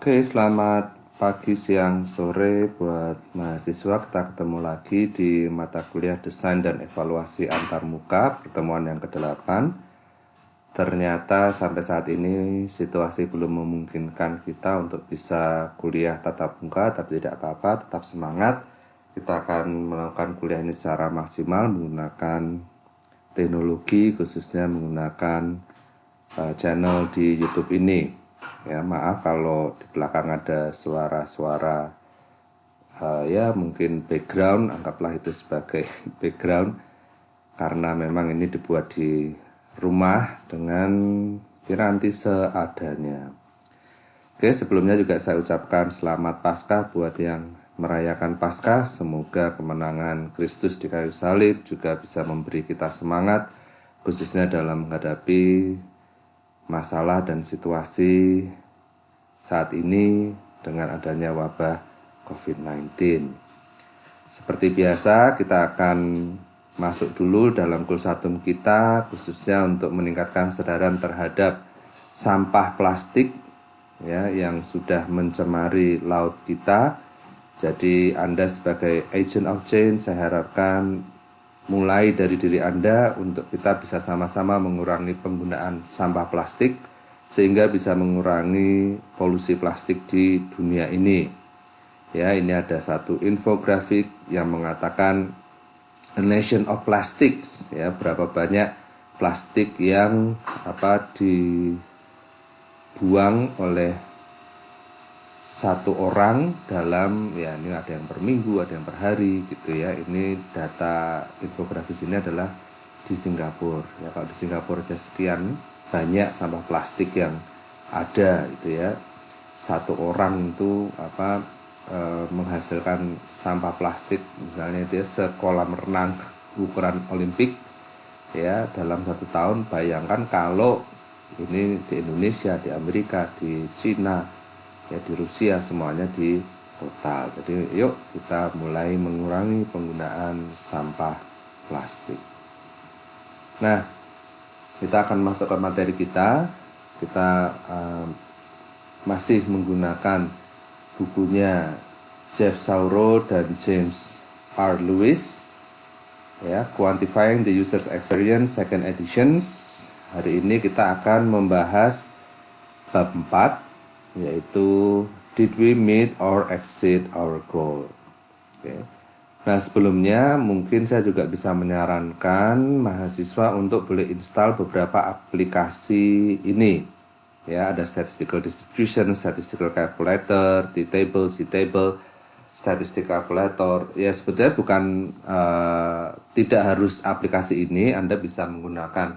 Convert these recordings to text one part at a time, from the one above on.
Oke, selamat pagi, siang, sore buat mahasiswa. Kita ketemu lagi di mata kuliah Desain dan Evaluasi Antarmuka, pertemuan yang ke-8. Ternyata sampai saat ini situasi belum memungkinkan kita untuk bisa kuliah tatap muka, tapi tidak apa-apa, tetap semangat. Kita akan melakukan kuliah ini secara maksimal menggunakan teknologi, khususnya menggunakan channel di YouTube ini. Ya, maaf kalau di belakang ada suara-suara ya mungkin background, anggaplah itu sebagai background, karena memang ini dibuat di rumah dengan piranti seadanya. Oke, sebelumnya juga saya ucapkan selamat Paskah buat yang merayakan Paskah. Semoga kemenangan Kristus di kayu salib juga bisa memberi kita semangat, khususnya dalam menghadapi masalah dan situasi saat ini dengan adanya wabah COVID-19. Seperti biasa, kita akan masuk dulu dalam kulsatum kita, khususnya untuk meningkatkan kesadaran terhadap sampah plastik ya, yang sudah mencemari laut kita. Jadi Anda sebagai agent of change, saya harapkan mulai dari diri Anda untuk kita bisa sama-sama mengurangi penggunaan sampah plastik sehingga bisa mengurangi polusi plastik di dunia ini. Ya, ini ada satu infografik yang mengatakan A Nation of Plastics, ya, berapa banyak plastik yang dibuang oleh satu orang dalam, ya ini ada yang per minggu, ada yang per hari gitu ya. Ini data infografis ini adalah di Singapura. Ya, kalau di Singapura aja sekian banyak sampah plastik yang ada gitu ya. Satu orang itu menghasilkan sampah plastik misalnya itu ya, sekolam renang ukuran Olimpik ya dalam 1 tahun. Bayangkan kalau ini di Indonesia, di Amerika, di Cina, ya di Rusia, semuanya di total. Jadi yuk kita mulai mengurangi penggunaan sampah plastik. Nah, kita akan masuk ke materi kita. Kita masih menggunakan bukunya Jeff Sauro dan James R. Lewis, ya, Quantifying the User's Experience, second editions. Hari ini kita akan membahas bab 4, yaitu Did we meet or exceed our goal? Okay. Nah, sebelumnya mungkin saya juga bisa menyarankan mahasiswa untuk boleh install beberapa aplikasi ini. Ya, ada statistical distribution, statistical calculator, t-table, c-table, statistic calculator. Ya, sebetulnya bukan tidak harus aplikasi ini. Anda bisa menggunakan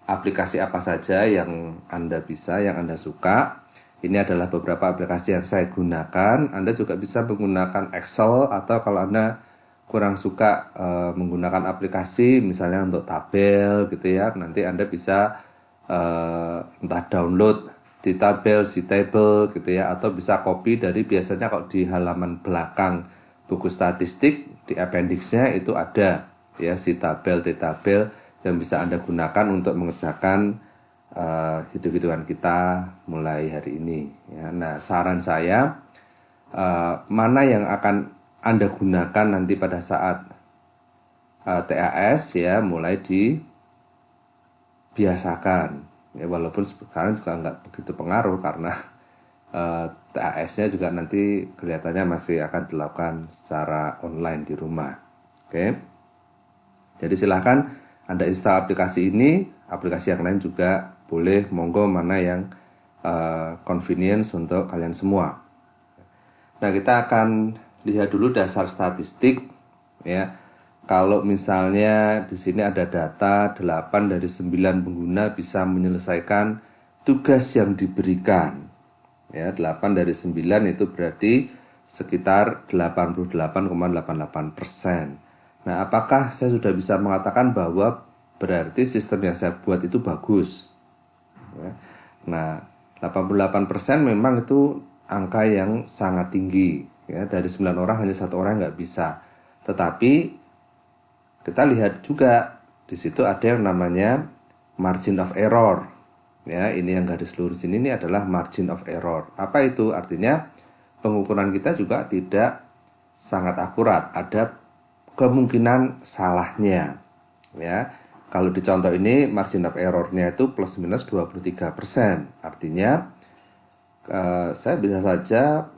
aplikasi apa saja yang Anda bisa, yang Anda suka. Ini adalah beberapa aplikasi yang saya gunakan. Anda juga bisa menggunakan Excel, atau kalau Anda kurang suka menggunakan aplikasi misalnya untuk tabel gitu ya, nanti Anda bisa entah download di tabel, si table gitu ya, atau bisa copy dari, biasanya kalau di halaman belakang buku statistik di appendix-nya itu ada ya si tabel, di tabel yang bisa Anda gunakan untuk mengerjakan hitung-hitungan kita mulai hari ini ya. Nah, saran saya mana yang akan Anda gunakan nanti pada saat TAS ya, mulai dibiasakan ya, walaupun sekarang juga nggak begitu pengaruh karena TAS-nya juga nanti kelihatannya masih akan dilakukan secara online di rumah. Oke, jadi silahkan Anda install aplikasi ini, aplikasi yang lain juga boleh, monggo, mana yang convenience untuk kalian semua. Nah, kita akan lihat dulu dasar statistik ya. Kalau misalnya di sini ada data 8 dari 9 pengguna bisa menyelesaikan tugas yang diberikan. Ya, 8 dari 9 itu berarti sekitar 88,88%. Nah, apakah saya sudah bisa mengatakan bahwa berarti sistem yang saya buat itu bagus? Ya. Nah, 88% memang itu angka yang sangat tinggi ya. Dari 9 orang hanya 1 orang nggak bisa. Tetapi kita lihat juga di situ ada yang namanya margin of error Ya, ini yang garis lurus ini adalah margin of error. Apa itu? Artinya pengukuran kita juga tidak sangat akurat, ada kemungkinan salahnya. Ya, kalau di contoh ini margin of error-nya itu plus minus 23%. Artinya saya bisa saja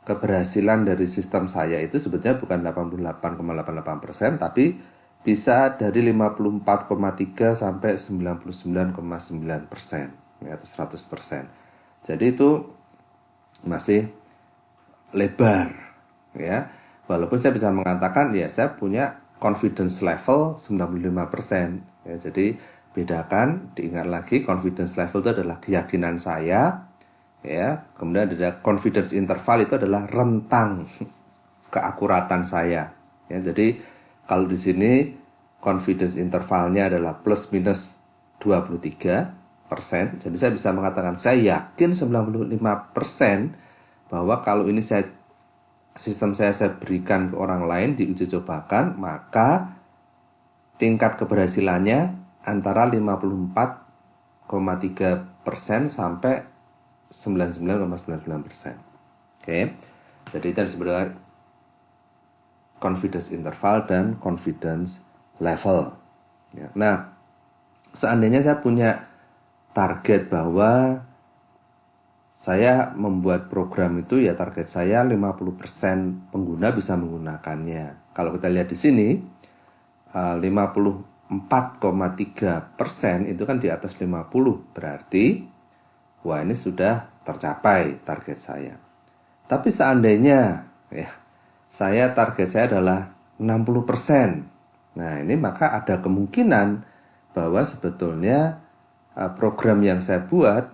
keberhasilan dari sistem saya itu sebetulnya bukan 88,88%, tapi bisa dari 54,3 sampai 99,9%, ya, atau 100%. Jadi itu masih lebar, ya. Walaupun saya bisa mengatakan ya saya punya confidence level 95%, ya. Jadi bedakan, diingat lagi, confidence level itu adalah keyakinan saya, ya. Kemudian ada confidence interval, itu adalah rentang keakuratan saya, ya. Jadi kalau di sini confidence intervalnya adalah plus minus 23%, jadi saya bisa mengatakan saya yakin 95% bahwa kalau ini sistem saya berikan ke orang lain, diuji cobakan, maka tingkat keberhasilannya antara 54,3% sampai 99,99%. Oke. Jadi itu disebut dengan confidence interval dan confidence level. Ya. Nah, seandainya saya punya target bahwa saya membuat program itu, ya target saya 50% pengguna bisa menggunakannya. Kalau kita lihat di sini 54,3% itu kan di atas 50, berarti wah, ini sudah tercapai target saya. Tapi seandainya ya target saya adalah 60%. Nah, ini maka ada kemungkinan bahwa sebetulnya program yang saya buat,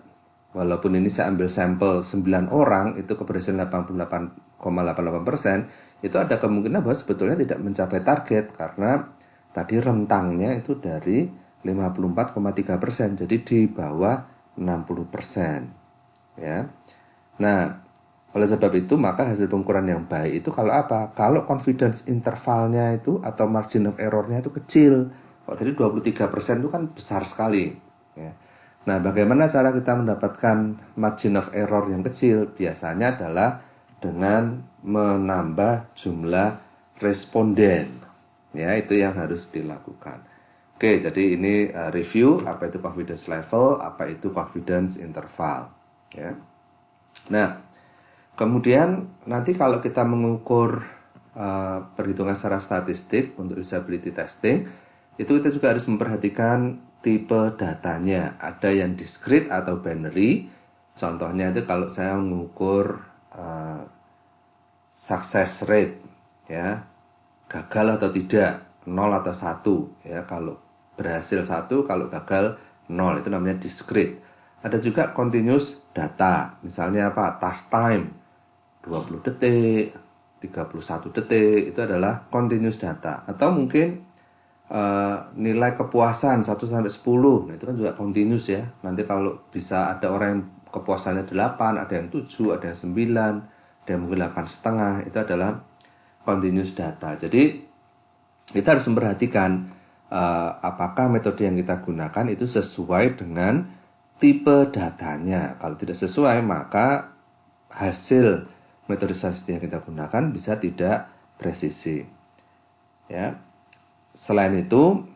walaupun ini saya ambil sampel 9 orang, itu keberhasilan 88,88%, itu ada kemungkinan bahwa sebetulnya tidak mencapai target karena tadi rentangnya itu dari 54,3%, jadi di bawah 60%. Ya. Nah, oleh sebab itu maka hasil pengukuran yang baik itu kalau apa? Kalau confidence intervalnya itu atau margin of error-nya itu kecil. Kalau tadi 23% itu kan besar sekali, ya. Nah, bagaimana cara kita mendapatkan margin of error yang kecil? Biasanya adalah dengan menambah jumlah responden. Ya, itu yang harus dilakukan. Oke, jadi ini review apa itu confidence level, apa itu confidence interval, ya. Nah, kemudian nanti kalau kita mengukur perhitungan secara statistik untuk usability testing, itu kita juga harus memperhatikan tipe datanya. Ada yang discrete atau binary. Contohnya itu kalau saya mengukur success rate, ya, gagal atau tidak, 0 atau 1, ya. Kalau berhasil 1, kalau gagal 0, itu namanya discrete. Ada juga continuous data, misalnya apa? Task time 20 detik, 31 detik, itu adalah continuous data. Atau mungkin nilai kepuasan 1 sampai 10. Nah, itu kan juga continuous, ya. Nanti kalau bisa ada orang yang kepuasannya 8, ada yang 7, ada yang 9, ada yang mungkin 8,5, itu adalah continuous data. Jadi kita harus memperhatikan apakah metode yang kita gunakan itu sesuai dengan tipe datanya. Kalau tidak sesuai, maka hasil metode statistik yang kita gunakan bisa tidak presisi, ya. Selain itu,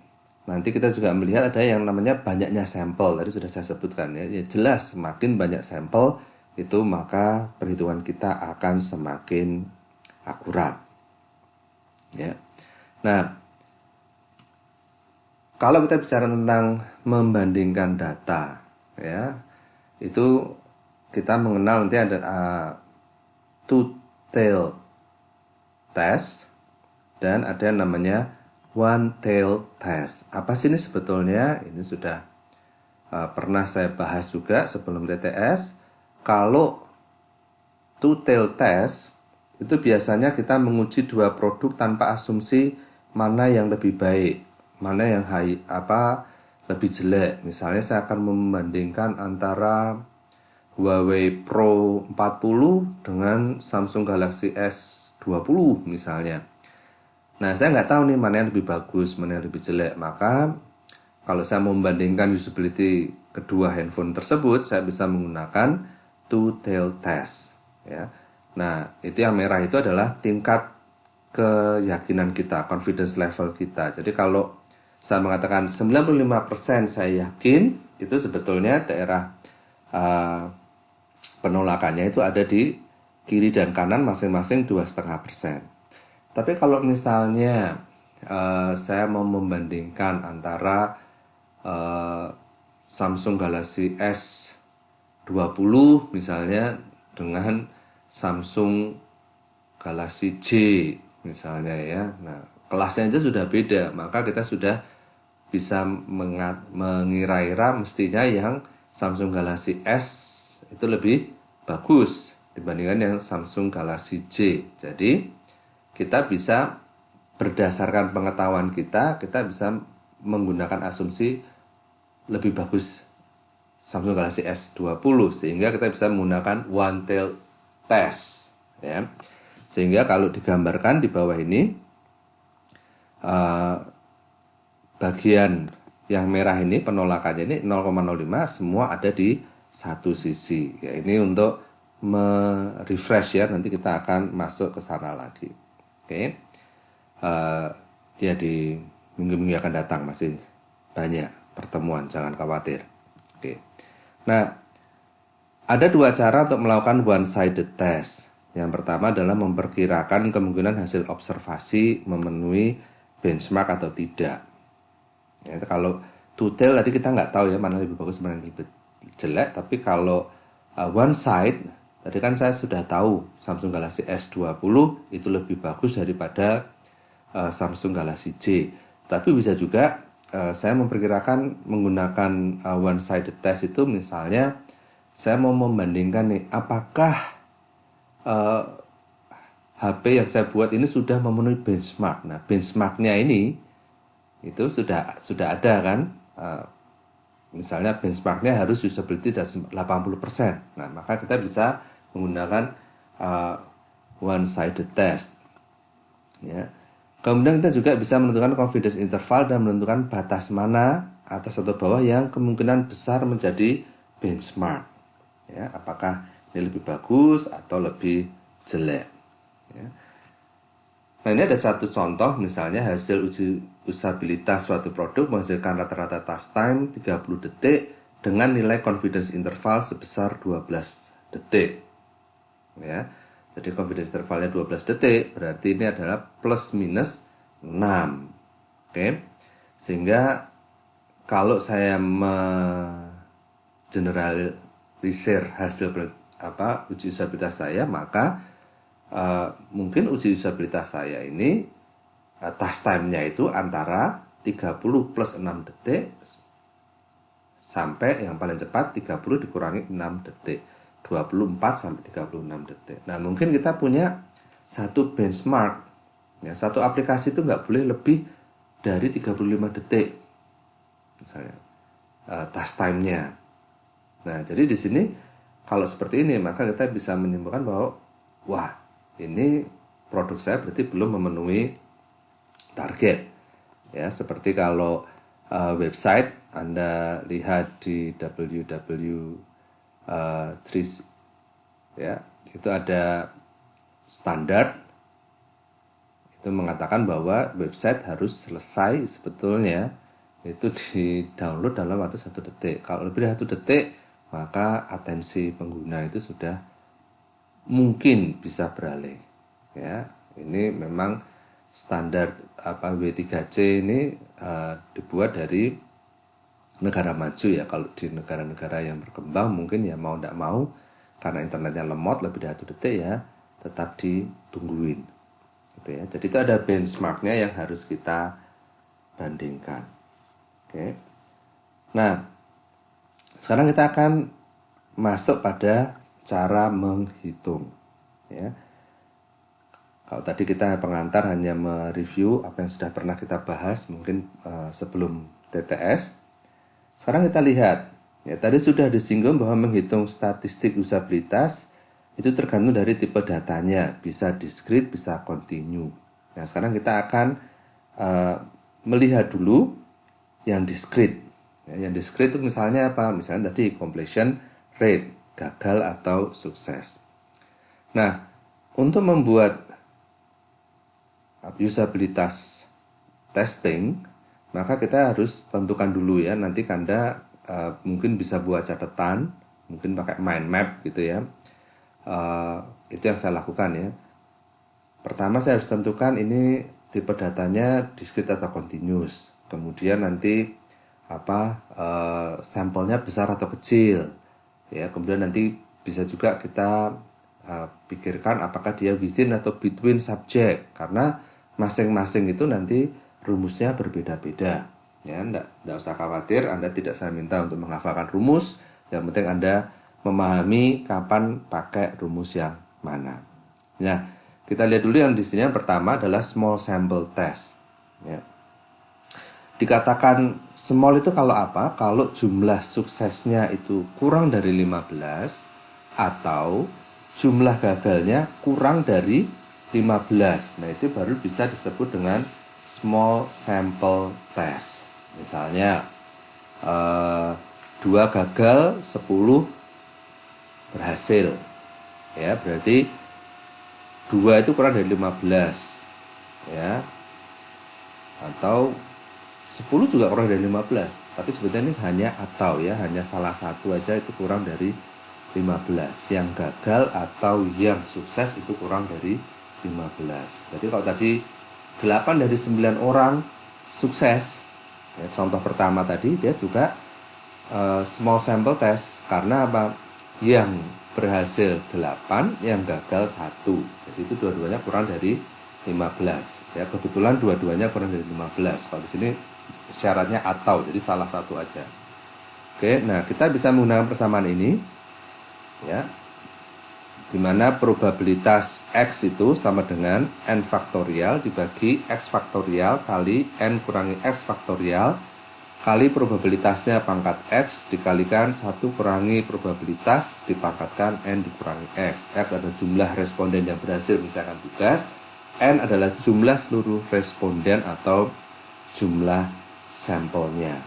nanti kita juga melihat ada yang namanya banyaknya sampel. Tadi sudah saya sebutkan, ya. Ya jelas, semakin banyak sampel itu maka perhitungan kita akan semakin akurat, ya. Nah, kalau kita bicara tentang membandingkan data, ya, itu kita mengenal nanti ada two-tailed test dan ada yang namanya one-tailed test. Apa sih ini sebetulnya? Ini sudah pernah saya bahas juga sebelum TTS. Kalau two-tailed test itu biasanya kita menguji dua produk tanpa asumsi mana yang lebih baik, mana yang lebih jelek. Misalnya saya akan membandingkan antara Huawei Pro 40 dengan Samsung Galaxy S20 misalnya. Nah, saya nggak tahu nih mana yang lebih bagus, mana yang lebih jelek. Maka kalau saya mau membandingkan usability kedua handphone tersebut, saya bisa menggunakan two-tailed test. Ya. Nah, itu yang merah itu adalah tingkat keyakinan kita, confidence level kita. Jadi kalau saya mengatakan 95% saya yakin, itu sebetulnya daerah penolakannya itu ada di kiri dan kanan masing-masing 2,5%. Tapi kalau misalnya saya mau membandingkan antara Samsung Galaxy S20 misalnya dengan Samsung Galaxy J misalnya ya. Nah, kelasnya aja sudah beda, maka kita sudah bisa mengira-ira mestinya yang Samsung Galaxy S itu lebih bagus dibandingkan yang Samsung Galaxy J. Jadi kita bisa berdasarkan pengetahuan kita bisa menggunakan asumsi lebih bagus Samsung Galaxy S20 sehingga kita bisa menggunakan one tail test ya. Sehingga kalau digambarkan di bawah ini bagian yang merah ini penolakannya ini 0,05 semua ada di satu sisi. Ya, ini untuk refresh ya, nanti kita akan masuk ke sana lagi. Oke. Ya di minggu-minggu akan datang masih banyak pertemuan, jangan khawatir. Oke. Nah, ada dua cara untuk melakukan one-sided test. Yang pertama adalah memperkirakan kemungkinan hasil observasi memenuhi benchmark atau tidak. Ya, kalau two-tail tadi kita nggak tahu ya mana lebih bagus mana yang lebih jelek. Tapi kalau one side, tadi kan saya sudah tahu Samsung Galaxy S20 itu lebih bagus daripada Samsung Galaxy J. Tapi bisa juga saya memperkirakan menggunakan one-sided test itu misalnya saya mau membandingkan nih apakah HP yang saya buat ini sudah memenuhi benchmark. Nah, benchmarknya ini itu sudah ada kan. Misalnya benchmarknya harus usability dari 80%. Nah, maka kita bisa menggunakan one-sided test. Ya. Kemudian kita juga bisa menentukan confidence interval dan menentukan batas mana atas atau bawah yang kemungkinan besar menjadi benchmark. Ya, apakah ini lebih bagus atau lebih jelek. Ya. Nah, ini ada satu contoh, misalnya hasil uji usabilitas suatu produk menghasilkan rata-rata task time 30 detik dengan nilai confidence interval sebesar 12 detik. Ya. Jadi confidence intervalnya 12 detik, berarti ini adalah plus minus 6. Oke. Sehingga kalau saya generalisir hasil uji usabilitas saya, maka mungkin uji usabilitas saya ini task time-nya itu antara 30 plus 6 detik sampai yang paling cepat 30 dikurangi 6 detik, 24 sampai 36 detik. Nah, mungkin kita punya satu benchmark ya, satu aplikasi itu nggak boleh lebih dari 35 detik misalnya task time-nya. Nah, jadi di sini kalau seperti ini maka kita bisa menyimpulkan bahwa wah, ini produk saya berarti belum memenuhi target. Ya, seperti kalau website Anda lihat di www.3 ya, itu ada standar itu mengatakan bahwa website harus selesai sebetulnya itu di-download dalam waktu 1 detik. Kalau lebih dari 1 detik maka atensi pengguna itu sudah mungkin bisa beralih. Ya, ini memang standar W3C ini dibuat dari negara maju ya. Kalau di negara-negara yang berkembang mungkin ya mau tidak mau karena internetnya lemot lebih dari 1 detik ya tetap ditungguin. Gitu ya. Jadi itu ada benchmarknya yang harus kita bandingkan. Oke. Nah, sekarang kita akan masuk pada cara menghitung. Ya. Kalau tadi kita pengantar hanya mereview apa yang sudah pernah kita bahas mungkin sebelum TTS. Sekarang kita lihat, ya tadi sudah disinggung bahwa menghitung statistik usabilitas itu tergantung dari tipe datanya, bisa discrete, bisa continue. Nah, sekarang kita akan melihat dulu yang diskrit. Ya, yang diskrit itu misalnya apa? Misalnya tadi completion rate, gagal atau sukses. Nah, untuk membuat usabilitas testing, maka kita harus tentukan dulu ya. Nanti Anda mungkin bisa buat catatan, mungkin pakai mind map gitu ya. Itu yang saya lakukan ya. Pertama saya harus tentukan ini tipe datanya discrete atau continuous. Kemudian nanti sampelnya besar atau kecil. Ya, kemudian nanti bisa juga kita pikirkan apakah dia within atau between subject, karena masing-masing itu nanti rumusnya berbeda-beda. Ya, enggak usah khawatir, Anda tidak saya minta untuk menghafalkan rumus, yang penting Anda memahami kapan pakai rumus yang mana. Ya, kita lihat dulu yang di sini yang pertama adalah small sample test. Ya. Dikatakan small itu kalau apa? Kalau jumlah suksesnya itu kurang dari 15 atau jumlah gagalnya kurang dari 15. Nah, itu baru bisa disebut dengan small sample test. Misalnya 2 gagal, 10 berhasil. Ya, berarti 2 itu kurang dari 15. Ya. Atau 10 juga kurang dari 15. Tapi sebetulnya ini hanya atau ya, hanya salah satu aja itu kurang dari 15. Yang gagal atau yang sukses itu kurang dari 15. Jadi kalau tadi 8 dari 9 orang sukses, ya, contoh pertama tadi dia juga small sample test, karena apa? Yang berhasil 8, yang gagal 1. Jadi itu dua-duanya kurang dari 15. Ya, kebetulan dua-duanya kurang dari 15. Kalau di sini syaratnya atau, jadi salah satu aja. Oke, nah kita bisa menggunakan persamaan ini ya, dimana probabilitas X itu sama dengan N faktorial dibagi X faktorial kali N kurangi X faktorial kali probabilitasnya pangkat X dikalikan 1 kurangi probabilitas dipangkatkan N dikurangi X. X adalah jumlah responden yang berhasil menyelesaikan tugas, N adalah jumlah seluruh responden atau jumlah sampelnya.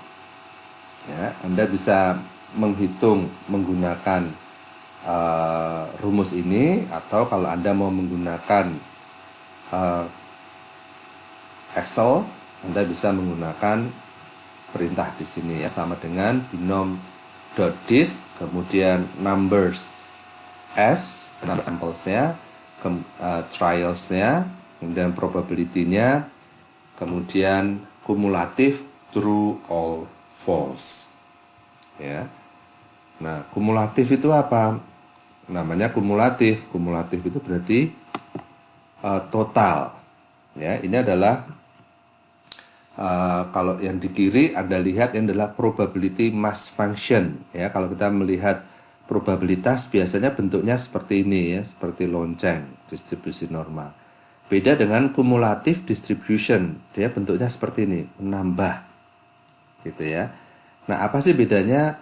Ya, Anda bisa menghitung menggunakan rumus ini, atau kalau Anda mau menggunakan Excel, Anda bisa menggunakan perintah di sini ya, sama dengan binom.dist, kemudian numbers S, samplesnya, trialsnya, kemudian probability-nya, kemudian kumulatif true or false. Ya. Nah, kumulatif itu apa? Namanya kumulatif. Kumulatif itu berarti total. Ya, ini adalah kalau yang di kiri Anda lihat ini adalah probability mass function. Ya, kalau kita melihat probabilitas biasanya bentuknya seperti ini ya, seperti lonceng, distribusi normal. Beda dengan kumulatif distribution, dia bentuknya seperti ini, menambah, gitu ya. Nah, apa sih bedanya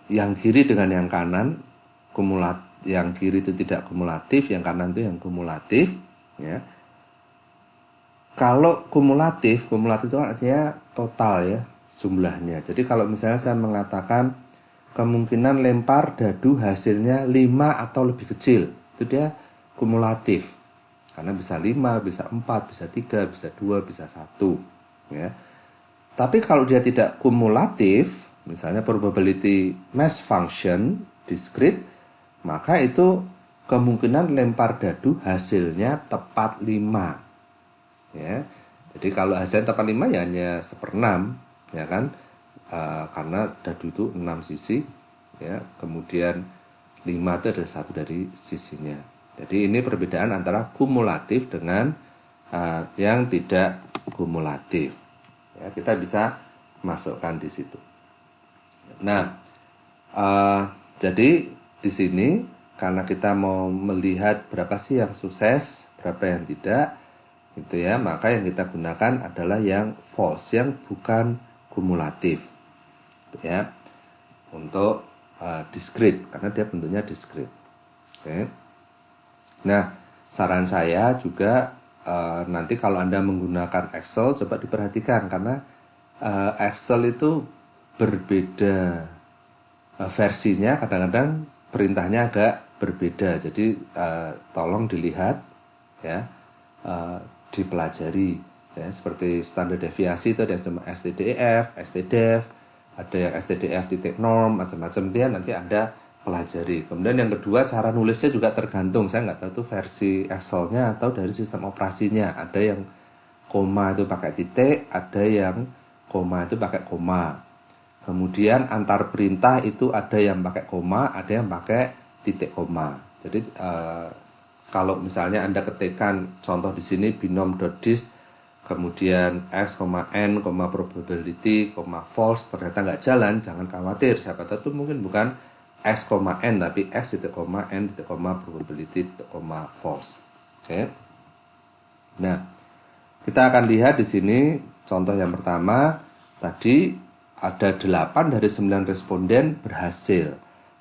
yang kiri dengan yang kanan? Yang kiri itu tidak kumulatif, yang kanan itu yang kumulatif. Ya. Kalau kumulatif itu artinya total ya, jumlahnya. Jadi kalau misalnya saya mengatakan kemungkinan lempar dadu hasilnya 5 atau lebih kecil, itu dia kumulatif. Karena bisa 5, bisa 4, bisa 3, bisa 2, bisa 1. Ya. Tapi kalau dia tidak kumulatif, misalnya probability mass function, discrete, maka itu kemungkinan lempar dadu hasilnya tepat 5. Ya. Jadi kalau hasilnya tepat 5 ya hanya 1/6, ya kan? Karena dadu itu 6 sisi, ya. Kemudian 5 itu adalah satu dari sisinya. Jadi ini perbedaan antara kumulatif dengan yang tidak kumulatif. Ya, kita bisa masukkan di situ. Nah, jadi di sini karena kita mau melihat berapa sih yang sukses, berapa yang tidak, gitu ya, maka yang kita gunakan adalah yang false, yang bukan kumulatif, ya, untuk discrete, karena dia bentuknya discrete. Oke. Nah, saran saya juga nanti kalau Anda menggunakan Excel, coba diperhatikan, karena Excel itu berbeda versinya, kadang-kadang perintahnya agak berbeda. Jadi tolong dilihat ya, dipelajari ya, seperti standar deviasi itu ada yang cuma STDF, STDEF, ada yang STDF titik norm, macam-macam dia nanti Anda pelajari. Kemudian yang kedua, cara nulisnya juga tergantung. Saya nggak tahu itu versi Excel-nya atau dari sistem operasinya. Ada yang koma itu pakai titik, ada yang koma itu pakai koma. Kemudian antar perintah itu ada yang pakai koma, ada yang pakai titik koma. Jadi kalau misalnya Anda ketikkan contoh di sini binom.dis, kemudian x, n, probability, false, ternyata nggak jalan, jangan khawatir. Siapa tahu itu mungkin bukan x, n, tapi x, n, probability, false. Oke. Nah, kita akan lihat di sini contoh yang pertama. Tadi ada 8 dari 9 responden berhasil.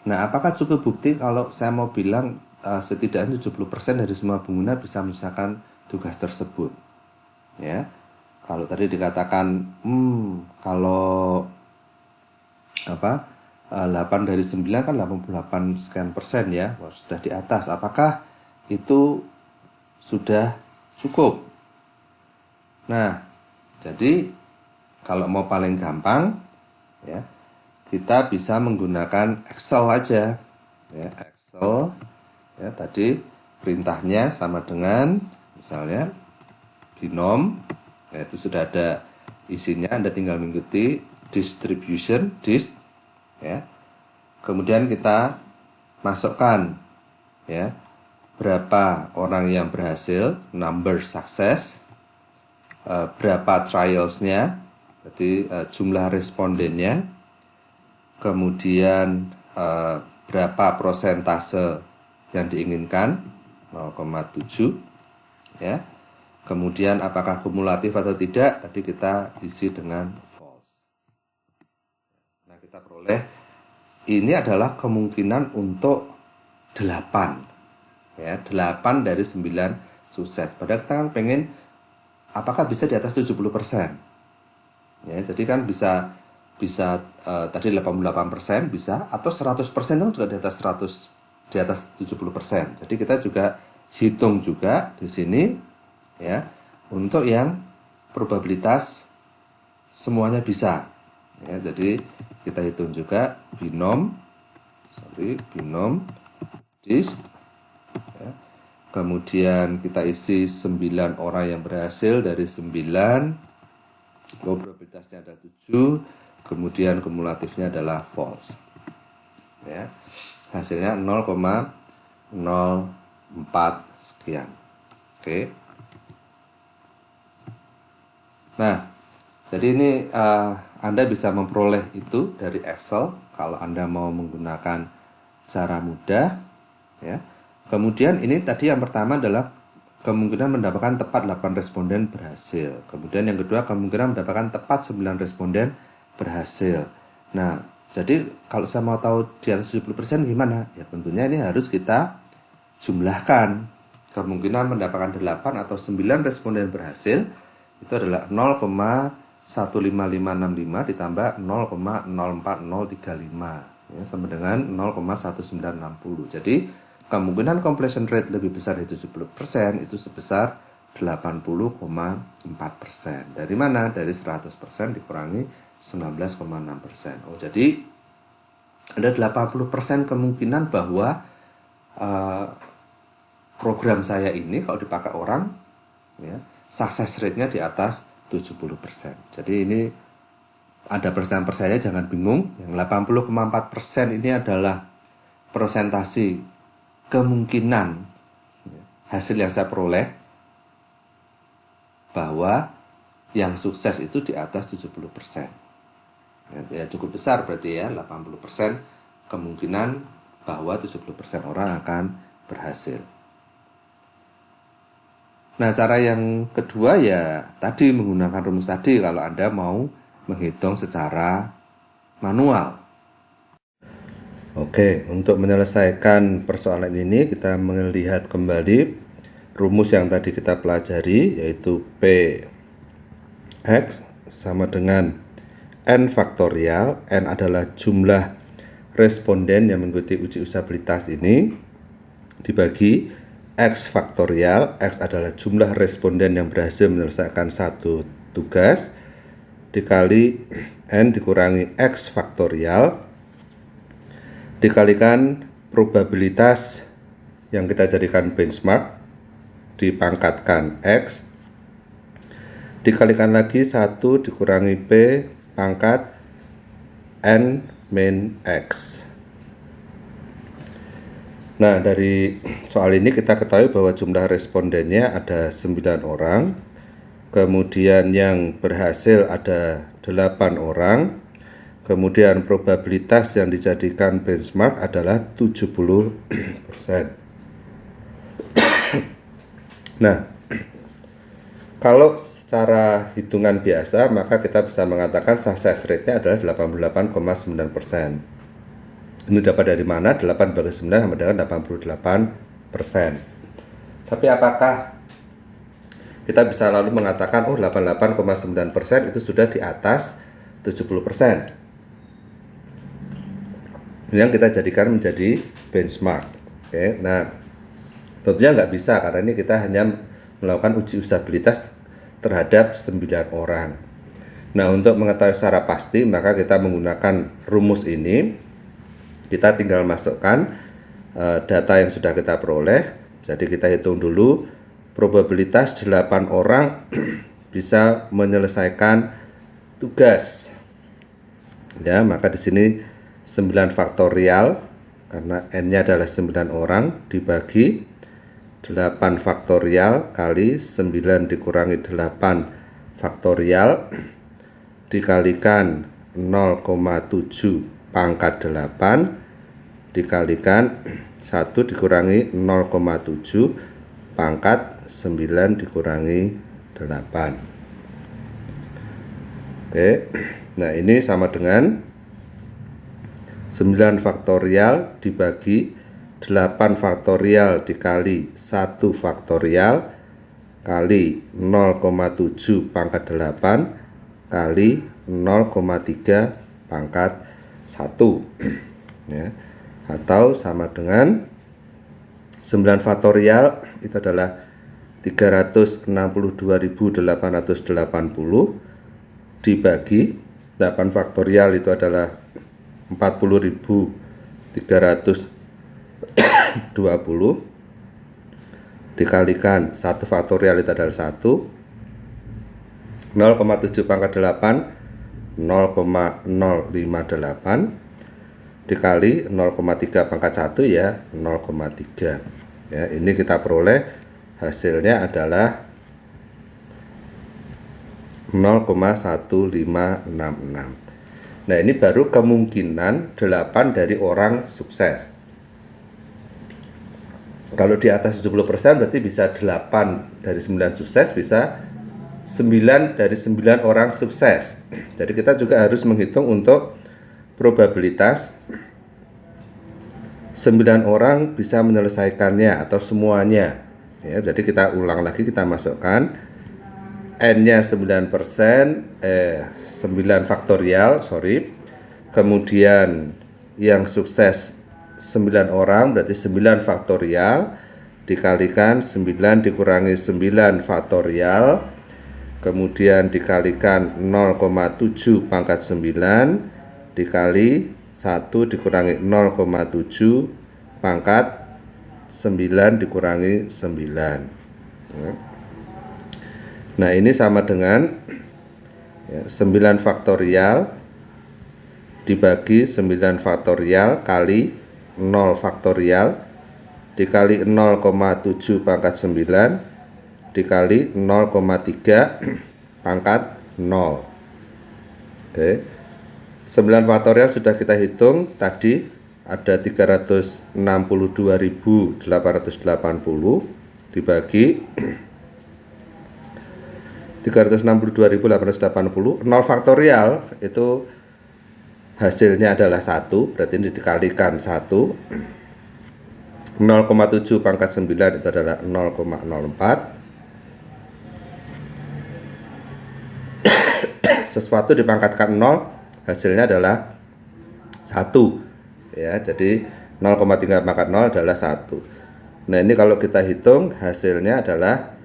Nah, apakah cukup bukti kalau saya mau bilang setidaknya 70% dari semua pengguna bisa menyelesaikan tugas tersebut? Ya, kalau tadi dikatakan kalau 8 dari 9 kan 88 sekian persen ya, sudah di atas. Apakah itu sudah cukup? Nah, jadi kalau mau paling gampang ya, kita bisa menggunakan Excel aja ya. Excel ya, tadi perintahnya sama dengan misalnya binom ya, itu sudah ada isinya, Anda tinggal mengikuti distribution dist ya. Kemudian kita masukkan ya, berapa orang yang berhasil, number success, berapa trialsnya, berarti jumlah respondennya, kemudian berapa prosentase yang diinginkan, 0,7 ya. Kemudian apakah kumulatif atau tidak, tadi kita isi dengan false. Nah, kita peroleh ini adalah kemungkinan untuk 8 ya, 8 dari 9 sukses. Padahal kita kan pengen apakah bisa di atas 70%. Ya, jadi kan bisa tadi 88% bisa, atau 100% itu juga di atas 70%. Jadi kita juga hitung juga di sini ya, untuk yang probabilitas semuanya bisa ya. Jadi kita hitung juga binom dist ya. Kemudian kita isi 9 orang yang berhasil dari 9, probabilitasnya ada 7, kemudian kumulatifnya adalah false ya. Hasilnya 0,04 sekian. Oke. Nah, jadi ini Anda bisa memperoleh itu dari Excel kalau Anda mau menggunakan cara mudah ya. Kemudian ini tadi yang pertama adalah kemungkinan mendapatkan tepat 8 responden berhasil. Kemudian yang kedua kemungkinan mendapatkan tepat 9 responden berhasil. Nah, jadi kalau saya mau tahu di atas 70% gimana? Ya tentunya ini harus kita jumlahkan. Kemungkinan mendapatkan 8 atau 9 responden berhasil itu adalah 0,15565 ditambah 0,04035 ya, sama dengan 0,1960. Jadi kemungkinan completion rate lebih besar dari 70% itu sebesar 80,4%. Dari mana? Dari 100% dikurangi 19,6%. Oh, jadi ada 80% kemungkinan bahwa program saya ini kalau dipakai orang ya, success rate-nya di atas 70%. Jadi ini ada persen-persennya, jangan bingung. Yang 80,4% ini adalah persentase kemungkinan hasil yang saya peroleh bahwa yang sukses itu di atas 70%. Ya cukup besar berarti ya, 80% kemungkinan bahwa 70% orang akan berhasil. Nah, cara yang kedua ya tadi menggunakan rumus tadi kalau Anda mau menghitung secara manual. Oke, untuk menyelesaikan persoalan ini kita melihat kembali rumus yang tadi kita pelajari, yaitu P X sama dengan N faktorial, N adalah jumlah responden yang mengikuti uji usabilitas ini, dibagi X faktorial, X adalah jumlah responden yang berhasil menyelesaikan satu tugas, dikali N dikurangi X faktorial, dikalikan probabilitas yang kita jadikan benchmark, dipangkatkan X, dikalikan lagi 1 dikurangi P pangkat N min X. Nah, dari soal ini kita ketahui bahwa jumlah respondennya ada 9 orang, kemudian yang berhasil ada 8 orang, kemudian probabilitas yang dijadikan benchmark adalah 70%. Nah, kalau secara hitungan biasa, maka kita bisa mengatakan success rate-nya adalah 88,9%. Ini dapat dari mana? 8 bagi 9 sama dengan 88%. Tapi apakah kita bisa lalu mengatakan, 88,9% itu sudah di atas 70%? Yang kita jadikan menjadi benchmark. Oke, nah tentunya nggak bisa, karena ini kita hanya melakukan uji usabilitas terhadap 9 orang. Nah, untuk mengetahui secara pasti, maka kita menggunakan rumus ini. Kita tinggal masukkan data yang sudah kita peroleh. Jadi kita hitung dulu probabilitas 8 orang bisa menyelesaikan tugas. Ya, maka di sini 9 faktorial, karena N-nya adalah 9 orang, dibagi 8 faktorial kali 9 dikurangi 8 faktorial dikalikan 0,7 pangkat 8 dikalikan 1 dikurangi 0,7 pangkat 9 dikurangi 8. Oke, nah ini sama dengan 9 faktorial dibagi 8 faktorial dikali 1 faktorial kali 0,7 pangkat 8 kali 0,3 pangkat 1 ya. Atau sama dengan 9 faktorial itu adalah 362.880 dibagi 8 faktorial itu adalah 40.320 dikalikan 1 faktorial itu adalah 1, 0,7 pangkat 8 0,058 dikali 0,3 pangkat 1 ya 0,3 ya. Ini kita peroleh hasilnya adalah 0,1566. Nah, ini baru kemungkinan 8 dari orang sukses. Kalau di atas 70% berarti bisa 8 dari 9 sukses, bisa 9 dari 9 orang sukses. Jadi kita juga harus menghitung untuk probabilitas 9 orang bisa menyelesaikannya atau semuanya. Ya, jadi kita ulang lagi, kita masukkan N-nya 9%, 9 faktorial, kemudian yang sukses 9 orang berarti 9 faktorial dikalikan 9 dikurangi 9 faktorial kemudian dikalikan 0,7 pangkat 9 dikali 1 dikurangi 0,7 pangkat 9 dikurangi 9. Nah, ini sama dengan 9 faktorial dibagi 9 faktorial kali 0 faktorial dikali 0,7 pangkat 9 dikali 0,3 pangkat 0. Oke. 9 faktorial sudah kita hitung tadi ada 362.880 dibagi 362.880, 0 faktorial itu hasilnya adalah 1, berarti ini dikalikan 1. 0,7 pangkat 9 itu adalah 0,04. Sesuatu dipangkatkan 0 hasilnya adalah 1. Ya, jadi 0,3 pangkat 0 adalah 1. Nah, ini kalau kita hitung hasilnya adalah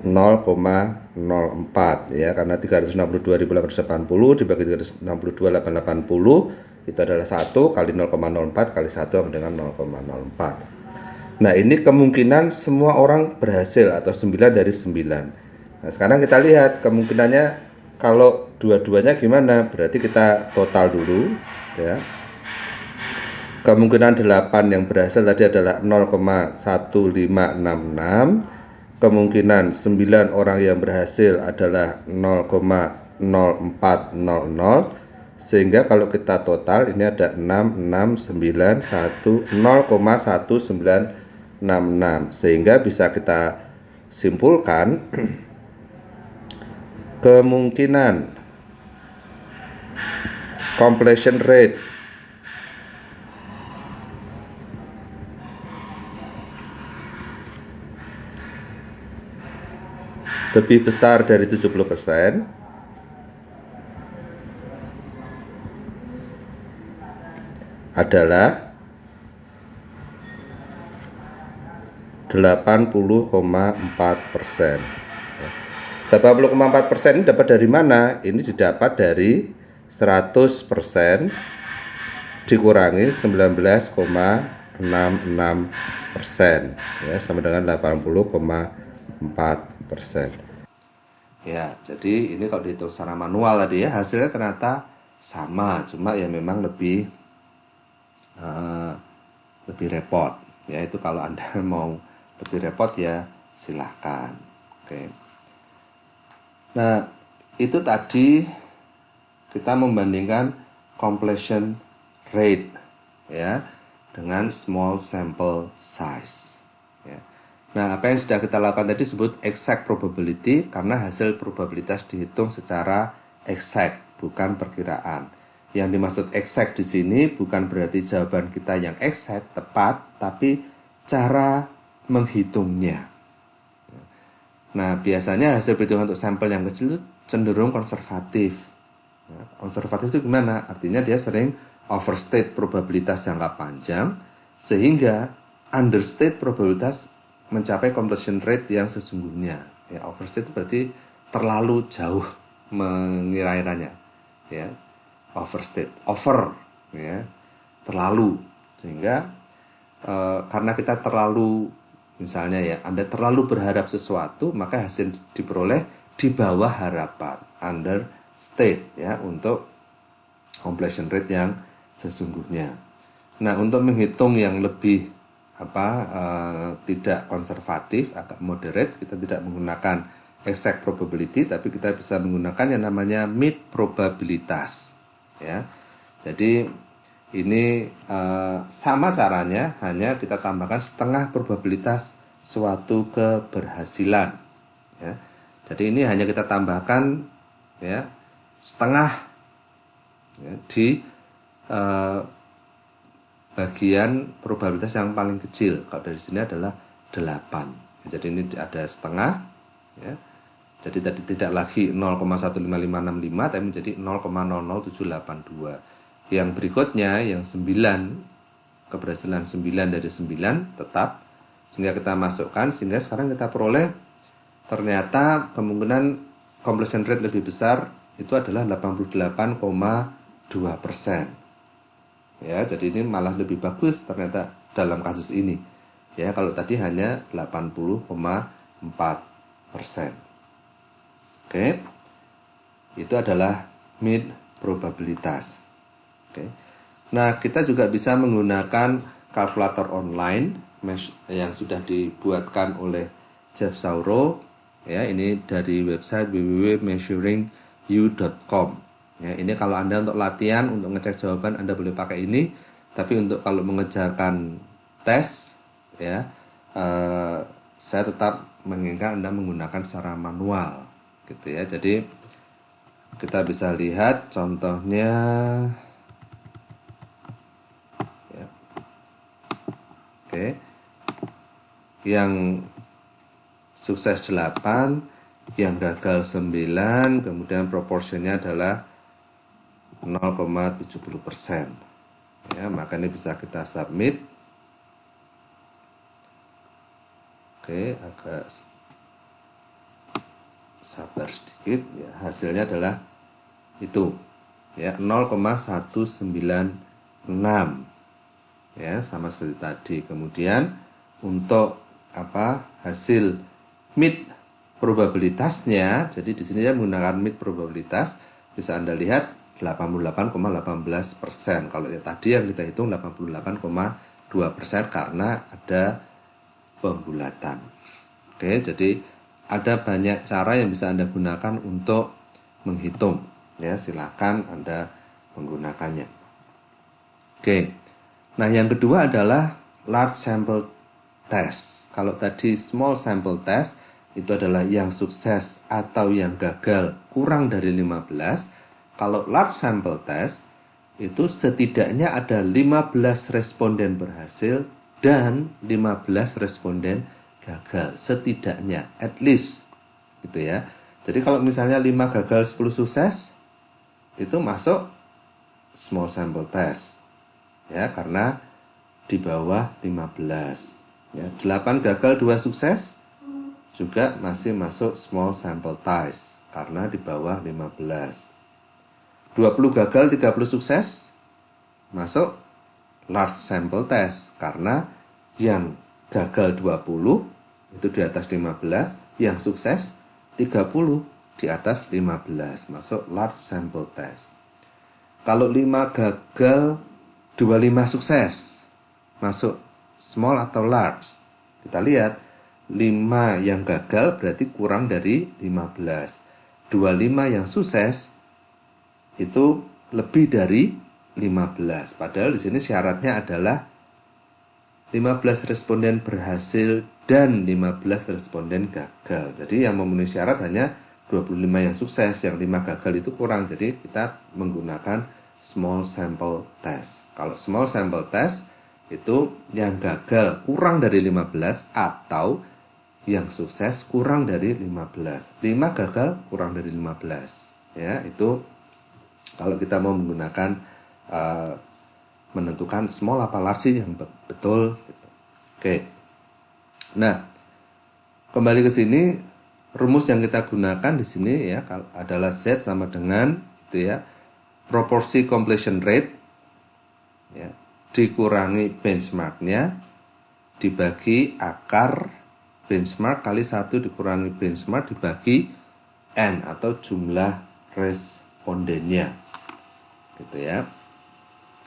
0,04 ya, karena 362.880 dibagi 362.880 itu adalah 1 kali 0,04 kali 1 dengan 0,04. Nah, ini kemungkinan semua orang berhasil atau 9 dari 9. Nah, sekarang kita lihat kemungkinannya kalau dua-duanya gimana. Berarti kita total dulu ya. Kemungkinan 8 yang berhasil tadi adalah 0,1566. Kemungkinan 9 orang yang berhasil adalah 0,0400. Sehingga kalau kita total ini ada 0,1966. Sehingga bisa kita simpulkan kemungkinan completion rate lebih besar dari 70% adalah 80,4%. 80,4% ini dapat dari mana? Ini didapat dari 100% dikurangi 19,66% ya, sama dengan 80,4%. Ya, jadi ini kalau dihitung secara manual tadi ya, hasilnya ternyata sama, cuma ya memang lebih repot. Ya, itu kalau Anda mau lebih repot ya silahkan. Oke. Nah, itu tadi kita membandingkan completion rate ya dengan small sample size. Ya. Nah, apa yang sudah kita lakukan tadi disebut exact probability karena hasil probabilitas dihitung secara exact, bukan perkiraan. Yang dimaksud exact di sini bukan berarti jawaban kita yang exact, tepat, tapi cara menghitungnya. Nah, biasanya hasil perhitungan untuk sampel yang kecil itu cenderung konservatif. Konservatif itu gimana? Artinya dia sering overstate probabilitas jangka panjang sehingga understate probabilitas mencapai completion rate yang sesungguhnya. Ya, overstate itu berarti terlalu jauh mengira-iranya. Ya, overstate, over, ya, terlalu. Sehingga karena kita terlalu, misalnya ya, Anda terlalu berharap sesuatu, maka hasil diperoleh di bawah harapan, understate, ya, untuk completion rate yang sesungguhnya. Nah, untuk menghitung yang lebih tidak konservatif, agak moderate, kita tidak menggunakan exact probability, tapi kita bisa menggunakan yang namanya mid probabilitas. Ya, jadi ini sama caranya, hanya kita tambahkan setengah probabilitas suatu keberhasilan. Ya, jadi ini hanya kita tambahkan ya setengah ya, di bagian probabilitas yang paling kecil. Kalau dari sini adalah 8. Jadi ini ada setengah ya. Jadi tadi tidak lagi 0,15565 tapi menjadi 0,00782. Yang berikutnya yang 9, keberhasilan 9 dari 9 tetap, sehingga kita masukkan, sehingga sekarang kita peroleh ternyata kemungkinan completion rate lebih besar itu adalah 88,2%. Ya, jadi ini malah lebih bagus ternyata dalam kasus ini. Ya, kalau tadi hanya 80,4%. Oke. Itu adalah mid probabilitas. Oke. Nah, kita juga bisa menggunakan kalkulator online yang sudah dibuatkan oleh Jeff Sauro. Ya, ini dari website www.measuringu.com. Ya, ini kalau Anda untuk latihan, untuk ngecek jawaban Anda boleh pakai ini. Tapi untuk kalau mengejarkan tes, ya, saya tetap menginginkan Anda menggunakan secara manual, gitu ya. Jadi kita bisa lihat contohnya. Ya. Oke. Yang sukses 8, yang gagal 9, kemudian proporsinya adalah 0,70%. Ya, maka ini bisa kita submit. Oke, agak sabar sedikit ya, hasilnya adalah itu ya 0,196 ya, sama seperti tadi. Kemudian untuk hasil mid probabilitasnya, jadi di sini ya menggunakan mid probabilitas, bisa Anda lihat 88,18%. Kalau ya tadi yang kita hitung 88,2% karena ada pembulatan. Oke, jadi ada banyak cara yang bisa Anda gunakan untuk menghitung. Ya, silakan Anda menggunakannya. Oke. Nah, yang kedua adalah large sample test. Kalau tadi small sample test itu adalah yang sukses atau yang gagal kurang dari 15. Kalau large sample test itu setidaknya ada 15 responden berhasil dan 15 responden gagal, setidaknya, at least gitu ya. Jadi kalau misalnya 5 gagal 10 sukses itu masuk small sample test ya, karena di bawah 15 ya. 8 gagal 2 sukses juga masih masuk small sample test karena di bawah 15. 20 gagal 30 sukses masuk large sample test karena yang gagal 20 itu di atas 15, yang sukses 30 di atas 15, masuk large sample test. Kalau 5 gagal 25 sukses masuk small atau large. Kita lihat 5 yang gagal berarti kurang dari 15. 25 yang sukses itu lebih dari 15. Padahal di sini syaratnya adalah 15 responden berhasil dan 15 responden gagal. Jadi yang memenuhi syarat hanya 25 yang sukses, yang 5 gagal itu kurang. Jadi kita menggunakan small sample test. Kalau small sample test itu yang gagal kurang dari 15 atau yang sukses kurang dari 15. 5 gagal kurang dari 15. Ya, itu kalau kita mau menggunakan menentukan small apa large yang betul gitu. Oke. Nah, kembali ke sini, rumus yang kita gunakan di sini ya adalah Z sama dengan itu ya, proporsi completion rate ya, dikurangi benchmarknya dibagi akar benchmark kali 1 dikurangi benchmark dibagi N atau jumlah respondennya gitu ya.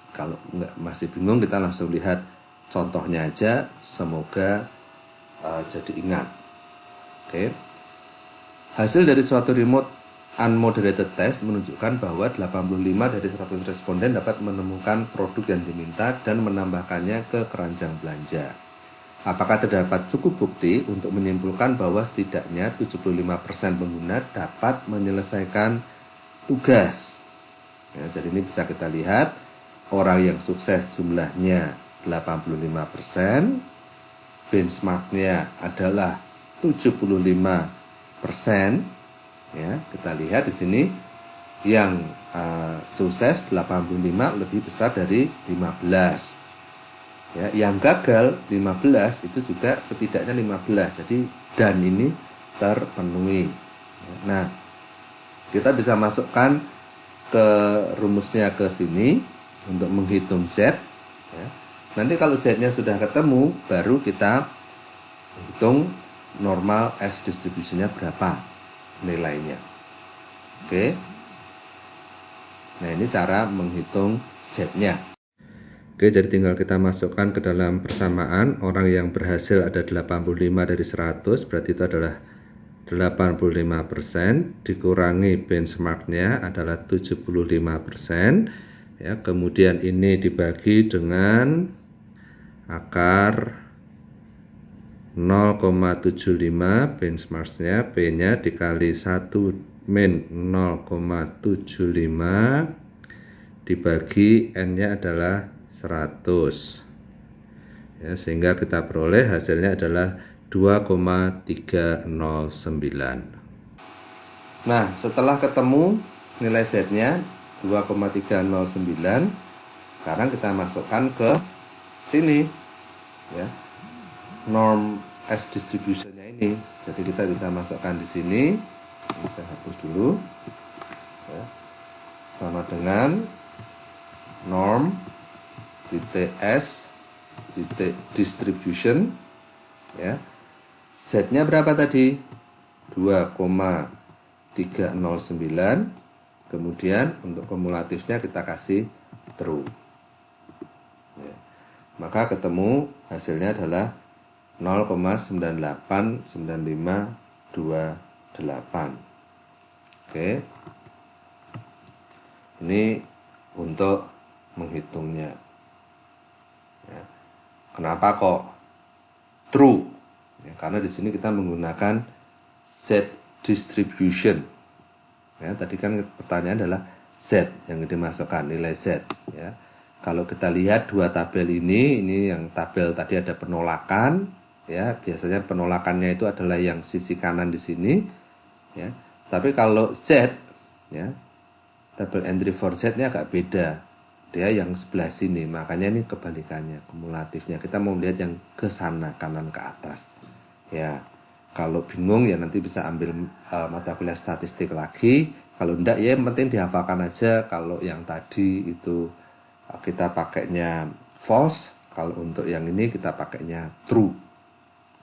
Kalau masih bingung, kita langsung lihat contohnya aja, semoga jadi ingat. Oke. Hasil dari suatu remote unmoderated test menunjukkan bahwa 85 dari 100 responden dapat menemukan produk yang diminta dan menambahkannya ke keranjang belanja. Apakah terdapat cukup bukti untuk menyimpulkan bahwa setidaknya 75% pengguna dapat menyelesaikan tugas? Ya, jadi ini bisa kita lihat, orang yang sukses jumlahnya 85%, benchmarknya adalah 75%. Ya, kita lihat di sini yang sukses 85 lebih besar dari 15. Ya, yang gagal 15 itu juga setidaknya 15. Jadi dan ini terpenuhi. Nah, kita bisa masukkan ke rumusnya ke sini untuk menghitung Z ya. Nanti kalau Z-nya sudah ketemu, baru kita hitung normal S distribution-nya berapa nilainya. Oke. Nah, ini cara menghitung Z-nya. Oke, jadi tinggal kita masukkan ke dalam persamaan. Orang yang berhasil ada 85 dari 100, berarti itu adalah 85%, dikurangi benchmarknya adalah 75%. Ya, kemudian ini dibagi dengan akar 0,75 benchmarknya, P-nya dikali 1 min 0,75 dibagi N-nya adalah 100. Ya, sehingga kita peroleh hasilnya adalah 2,309. Nah, setelah ketemu nilai Z-nya, 2,309. Sekarang kita masukkan ke sini ya, norm S distributionnya ini. Jadi kita bisa masukkan di sini. Ini saya hapus dulu ya. Sama dengan norm titik S titik distribution ya. Z-nya berapa tadi? 2,309. Kemudian untuk kumulatifnya kita kasih true ya. Maka ketemu hasilnya adalah 0,989528. Oke. Ini untuk menghitungnya ya. Kenapa kok true ya, karena di sini kita menggunakan Z distribution ya. Tadi kan pertanyaan adalah Z yang dimasukkan, nilai Z ya. Kalau kita lihat dua tabel ini yang tabel tadi ada penolakan ya, biasanya penolakannya itu adalah yang sisi kanan di sini ya. Tapi kalau Z ya, tabel entry for Z-nya agak beda. Dia yang sebelah sini, makanya ini kebalikannya, kumulatifnya. Kita mau lihat yang ke sana, kanan ke atas. Ya, kalau bingung ya nanti bisa ambil mata kuliah statistik lagi. Kalau enggak ya yang penting dihafalkan aja. Kalau yang tadi itu kita pakainya false, kalau untuk yang ini kita pakainya true.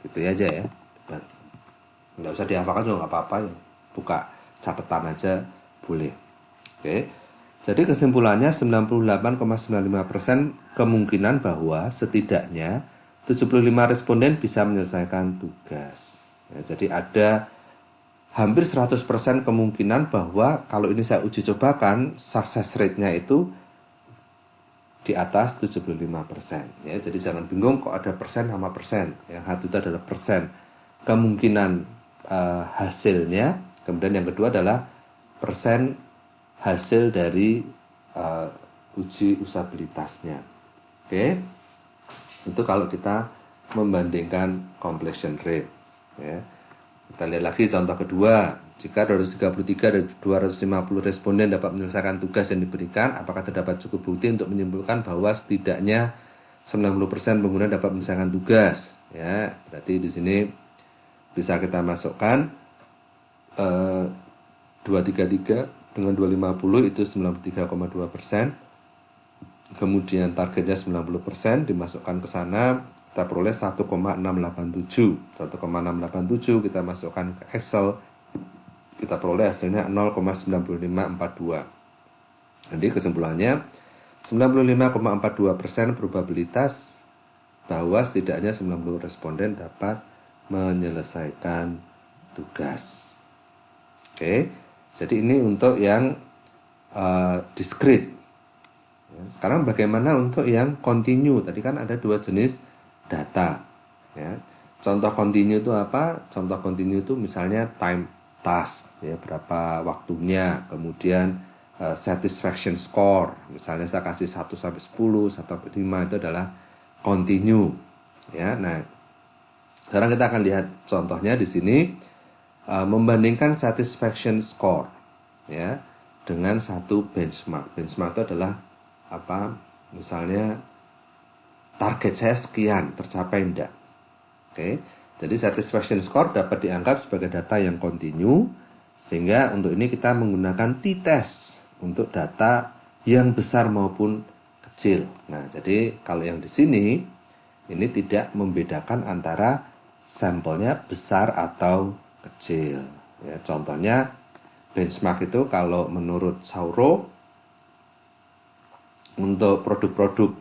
Gitu aja ya. Enggak usah dihafalkan juga nggak apa-apa ya. Buka catatan aja boleh. Oke. Jadi kesimpulannya 98,95% kemungkinan bahwa setidaknya 75 responden bisa menyelesaikan tugas. Ya, jadi ada hampir 100% kemungkinan bahwa kalau ini saya uji cobakan, success rate-nya itu di atas 75%. Ya, jadi jangan bingung kok ada persen sama persen. Yang satu itu adalah persen kemungkinan hasilnya. Kemudian yang kedua adalah persen hasil dari uji usabilitasnya. Oke. Itu kalau kita membandingkan completion rate ya. Kita lihat lagi contoh kedua. Jika 233 dari 250 responden dapat menyelesaikan tugas yang diberikan, apakah terdapat cukup bukti untuk menyimpulkan bahwa setidaknya 90% pengguna dapat menyelesaikan tugas ya. Berarti di sini bisa kita masukkan 233 dengan 250 itu 93,2%. Kemudian targetnya 90%, dimasukkan ke sana, kita peroleh 1,687. 1,687 kita masukkan ke Excel, kita peroleh hasilnya 0,9542. Jadi kesimpulannya 95,42% probabilitas bahwa setidaknya 90 responden dapat menyelesaikan tugas. Oke. Jadi ini untuk yang discrete. Sekarang bagaimana untuk yang continue? Tadi kan ada dua jenis data. Ya. Contoh continue itu apa? Contoh continue itu misalnya time task, ya, berapa waktunya. Kemudian satisfaction score. Misalnya saya kasih 1 sampai 10, 1 sampai 5 itu adalah continue. Ya. Nah, sekarang kita akan lihat contohnya di sini. Membandingkan satisfaction score ya dengan satu benchmark. Benchmark itu adalah apa? Misalnya target saya sekian, tercapai enggak. Oke. Jadi satisfaction score dapat dianggap sebagai data yang continue, sehingga untuk ini kita menggunakan t-test untuk data yang besar maupun kecil. Nah, jadi kalau yang di sini ini tidak membedakan antara sampelnya besar atau kecil ya. Contohnya benchmark itu kalau menurut Sauro untuk produk-produk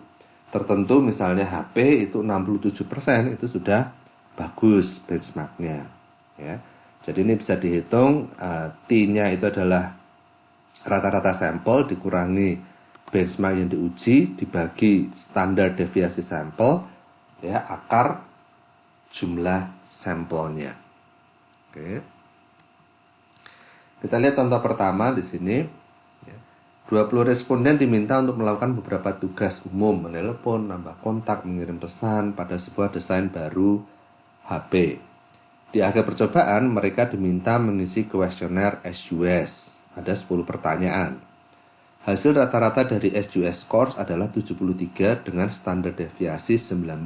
tertentu misalnya HP itu 67% itu sudah bagus benchmarknya ya. Jadi ini bisa dihitung T-nya itu adalah rata-rata sampel dikurangi benchmark yang diuji dibagi standar deviasi sampel ya, akar jumlah sampelnya. Oke. Kita lihat contoh pertama di sini. 20 responden diminta untuk melakukan beberapa tugas umum, menelepon, nambah kontak, mengirim pesan pada sebuah desain baru HP. Di akhir percobaan, mereka diminta mengisi kuesioner SUS. Ada 10 pertanyaan. Hasil rata-rata dari SUS scores adalah 73 dengan standar deviasi 19.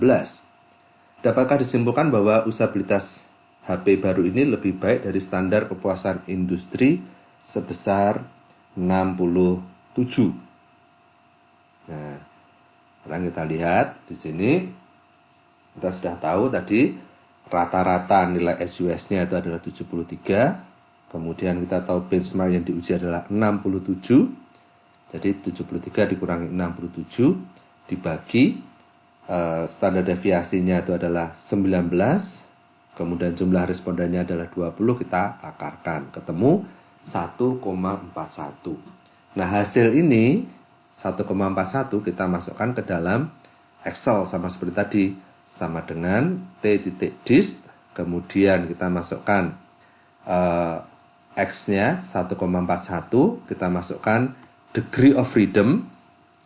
Dapatkah disimpulkan bahwa usabilitas HP baru ini lebih baik dari standar kepuasan industri sebesar 67? Nah, sekarang kita lihat di sini kita sudah tahu tadi rata-rata nilai SUS-nya itu adalah 73. Kemudian kita tahu benchmark yang diuji adalah 67. Jadi 73 dikurangi 67 dibagi standar deviasinya itu adalah 19. Kemudian jumlah respondennya adalah 20, kita akarkan. Ketemu 1,41. Nah, hasil ini 1,41 kita masukkan ke dalam Excel sama seperti tadi. Sama dengan t.dist. Kemudian kita masukkan X-nya 1,41. Kita masukkan degree of freedom,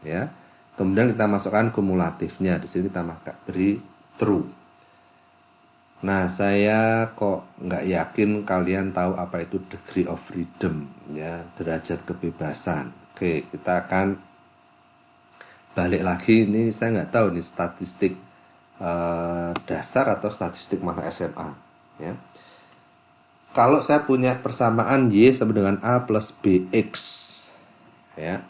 ya. Kemudian kita masukkan kumulatifnya. Di sini kita beri true. Nah, saya kok nggak yakin kalian tahu apa itu degree of freedom, ya, derajat kebebasan. Oke, kita akan balik lagi. Ini saya nggak tahu ini statistik dasar atau statistik mana SMA, ya. Kalau saya punya persamaan Y sama dengan A plus BX, ya,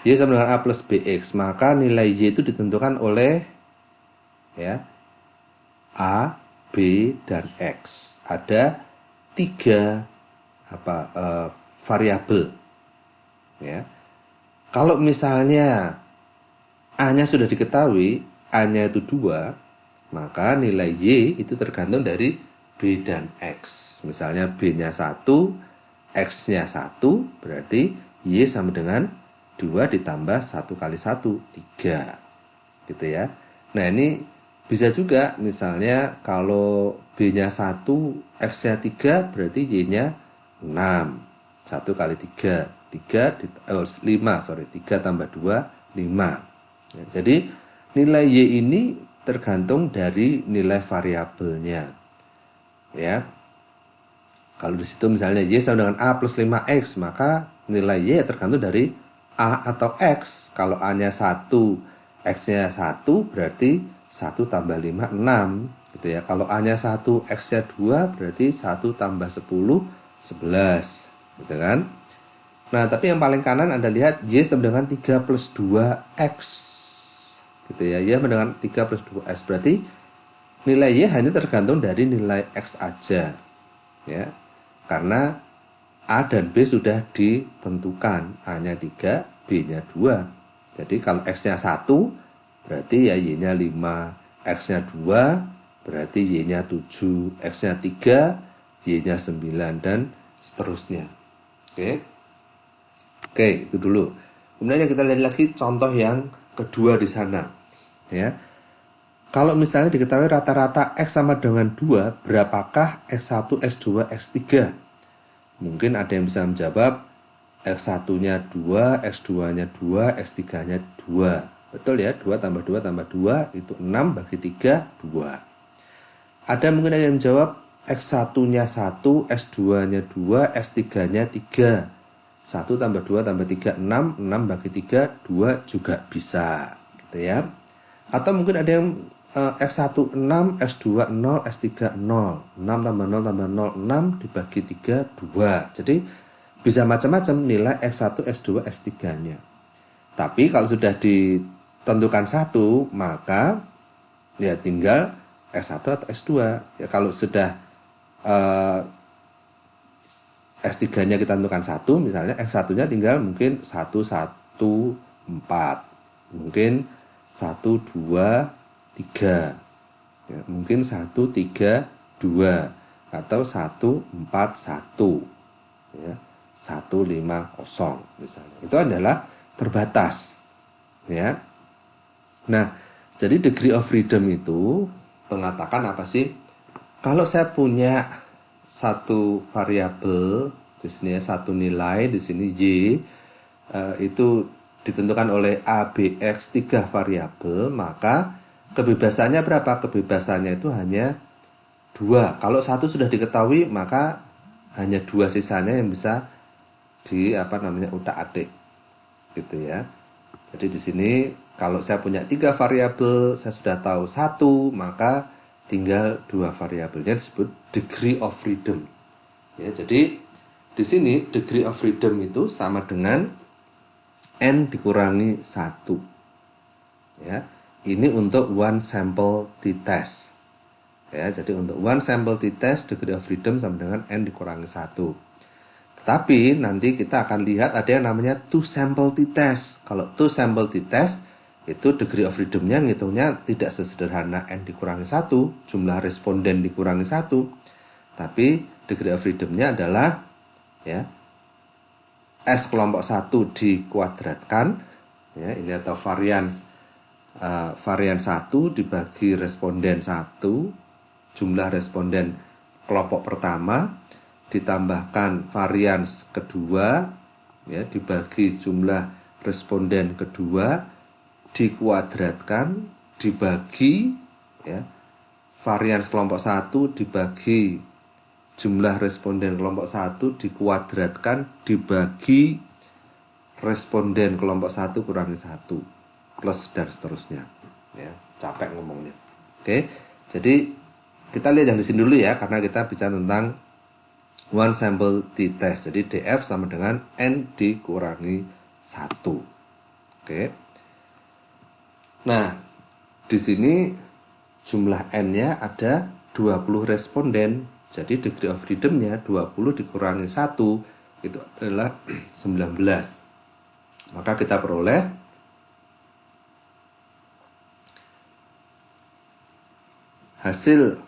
Y sama dengan A plus BX, maka nilai Y itu ditentukan oleh, ya, A, B, dan X. Ada 3 variabel, ya. Kalau misalnya A-nya sudah diketahui, A-nya itu 2, maka nilai Y itu tergantung dari B dan X. Misalnya B-nya 1, X-nya 1, berarti Y sama dengan 2 ditambah 1 kali 1, 3. Gitu ya. Nah, ini bisa juga misalnya kalau B-nya 1, X-nya 3, berarti Y-nya 6. 1 kali 3, 5, 3 tambah 2, 5. Ya, jadi nilai Y ini tergantung dari nilai variabelnya. Ya. Kalau di situ misalnya Y sama dengan A plus 5X, maka nilai Y tergantung dari A atau X. Kalau A-nya 1, X-nya 1, berarti 1 tambah 5, 6. Gitu ya. Kalau A-nya 1, X-nya 2, berarti 1 tambah 10, 11. Gitu kan? Nah, tapi yang paling kanan Anda lihat Y sama dengan 3 plus 2X. Gitu ya. Y sama dengan 3 plus 2X. Berarti nilai Y hanya tergantung dari nilai X aja. Ya. Karena A dan B sudah ditentukan. A-nya 3, B-nya 2. Jadi kalau X-nya 1, berarti ya Y-nya 5. X-nya 2, berarti Y-nya 7. X-nya 3, Y-nya 9, dan seterusnya. Oke, itu dulu. Kemudian kita lihat lagi contoh yang kedua di sana. Ya. Kalau misalnya diketahui rata-rata X sama dengan 2, berapakah X1, X2, X3? Mungkin ada yang bisa menjawab X1-nya 2, X2-nya 2, X3-nya 2. Betul ya, 2 tambah 2 tambah 2 itu 6, bagi 3, 2. Ada mungkin yang menjawab X1-nya 1, X2-nya 2, X3-nya 3. 1 tambah 2 tambah 3, 6, 6 bagi 3, 2 juga bisa. Gitu ya. Atau mungkin ada yang X1 6, X2 0, X3 0. 6 tambah 0 tambah 0, 6 dibagi 3, 2. Jadi bisa macam-macam nilai X1, X2, X3-nya. Tapi kalau sudah ditentukan 1, maka ya tinggal S1 atau S2. Ya kalau sudah S3-nya kita tentukan 1, misalnya X1-nya tinggal mungkin 1, 1, 4. Mungkin 1, 2, 3. Ya, mungkin 1, 3, 2. Atau 1, 4, 1. Ya, 1, 5, 0 misalnya. Itu adalah terbatas. Ya. Nah, jadi degree of freedom itu mengatakan apa sih? Kalau saya punya satu variabel di sini ya, satu nilai di sini Y itu ditentukan oleh A, B, X 3 variabel, maka kebebasannya berapa? Kebebasannya itu hanya 2. Kalau 1 sudah diketahui, maka hanya 2 sisanya yang bisa utak-atik. gitu ya. Jadi di sini kalau saya punya 3 variabel, saya sudah tahu 1, maka tinggal 2 variabelnya disebut degree of freedom. Ya, jadi di sini degree of freedom itu sama dengan n dikurangi 1. Ya, ini untuk one sample t-test. Ya, jadi untuk one sample t-test degree of freedom sama dengan n dikurangi 1. Tetapi nanti kita akan lihat ada yang namanya two sample t-test. Kalau two sample t-test itu degree of freedom-nya ngitungnya tidak sesederhana n dikurangi 1, jumlah responden dikurangi 1, tapi degree of freedom-nya adalah ya S kelompok 1 dikuadratkan, ya, ini atau varian 1 dibagi responden 1, jumlah responden kelompok pertama, ditambahkan varian kedua, ya, dibagi jumlah responden kedua, dikuadratkan, dibagi, ya, varian kelompok 1 dibagi jumlah responden kelompok 1 dikuadratkan, dibagi responden kelompok 1 kurangi 1, plus dan seterusnya. Ya, capek ngomongnya. Oke, jadi kita lihat yang di sini dulu ya, karena kita bicara tentang one sample t-test. Jadi DF sama dengan N dikurangi 1. Oke. Nah, di sini jumlah N-nya ada 20 responden. Jadi degree of freedom-nya 20 dikurangi 1 itu adalah 19. Maka kita peroleh hasil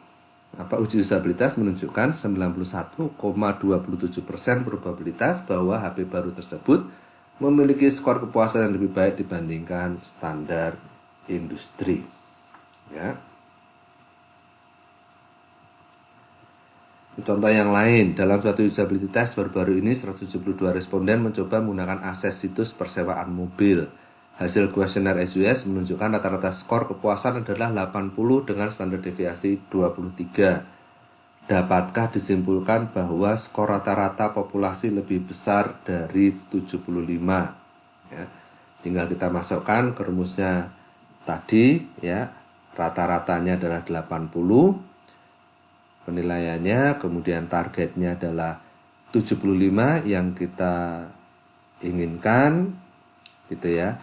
uji usabilitas menunjukkan 91,27% probabilitas bahwa HP baru tersebut memiliki skor kepuasan yang lebih baik dibandingkan standar industri. Ya. Contoh yang lain, dalam suatu usability test baru-baru ini 172 responden mencoba menggunakan akses situs persewaan mobil. Hasil kuesioner SUS menunjukkan rata-rata skor kepuasan adalah 80 dengan standar deviasi 23. Dapatkah disimpulkan bahwa skor rata-rata populasi lebih besar dari 75? Ya. Tinggal kita masukkan ke rumusnya tadi, ya, rata-ratanya adalah 80, penilaiannya, kemudian targetnya adalah 75 yang kita inginkan, gitu ya.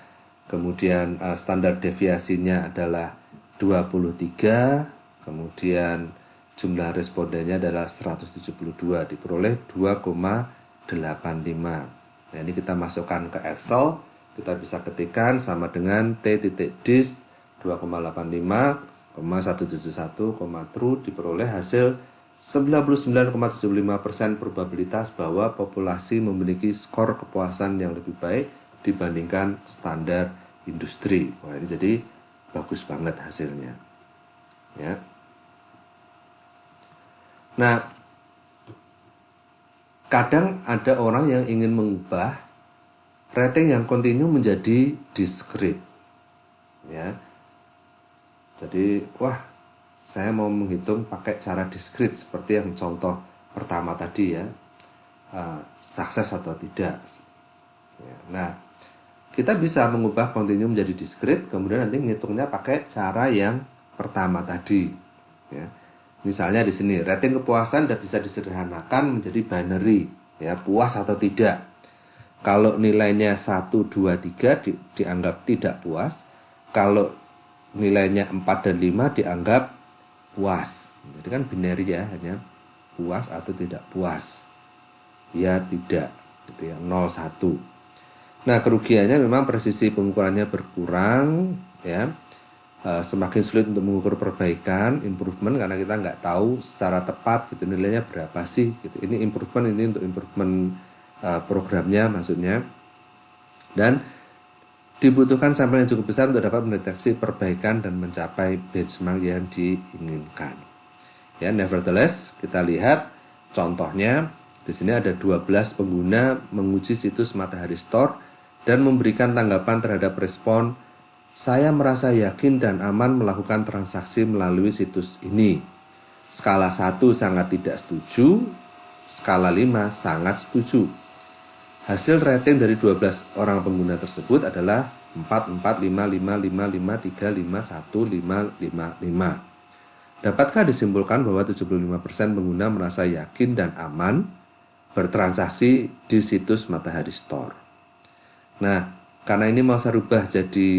Kemudian standar deviasinya adalah 23, kemudian jumlah respondennya adalah 172, diperoleh 2,85. Nah, ini kita masukkan ke Excel. Kita bisa ketikkan sama dengan t.dis 2,85, 171, true, diperoleh hasil 99,75% probabilitas bahwa populasi memiliki skor kepuasan yang lebih baik dibandingkan standar industri. Wah, ini jadi bagus banget hasilnya. Ya. Nah, kadang ada orang yang ingin mengubah rating yang kontinu menjadi discrete. Ya. Jadi, saya mau menghitung pakai cara discrete seperti yang contoh pertama tadi ya. Sukses atau tidak. Ya. Nah, kita bisa mengubah kontinu menjadi discrete, kemudian nanti ngitungnya pakai cara yang pertama tadi. Ya. Misalnya di sini rating kepuasan sudah bisa disederhanakan menjadi binary, ya, puas atau tidak. Kalau nilainya 1, 2, 3 dianggap tidak puas. Kalau nilainya 4 dan 5 dianggap puas. Jadi kan binary ya, hanya puas atau tidak puas. Ya, tidak, gitu ya, 0, 1. Nah, kerugiannya memang presisi pengukurannya berkurang, ya. Semakin sulit untuk mengukur perbaikan, improvement, karena kita nggak tahu secara tepat gitu nilainya berapa sih gitu. Ini improvement, ini untuk improvement programnya maksudnya. Dan dibutuhkan sampel yang cukup besar untuk dapat mendeteksi perbaikan dan mencapai benchmark yang diinginkan. Ya, nevertheless, kita lihat contohnya. Di sini ada 12 pengguna menguji situs Matahari Store dan memberikan tanggapan terhadap respon, "Saya merasa yakin dan aman melakukan transaksi melalui situs ini." Skala 1 sangat tidak setuju, skala 5 sangat setuju. Hasil rating dari 12 orang pengguna tersebut adalah 4, 4, 5, 5, 5, 5, 3, 5, 1, 5, 5, 5. Dapatkah disimpulkan bahwa 75% pengguna merasa yakin dan aman bertransaksi di situs Matahari Store? Nah, karena ini mau saya rubah jadi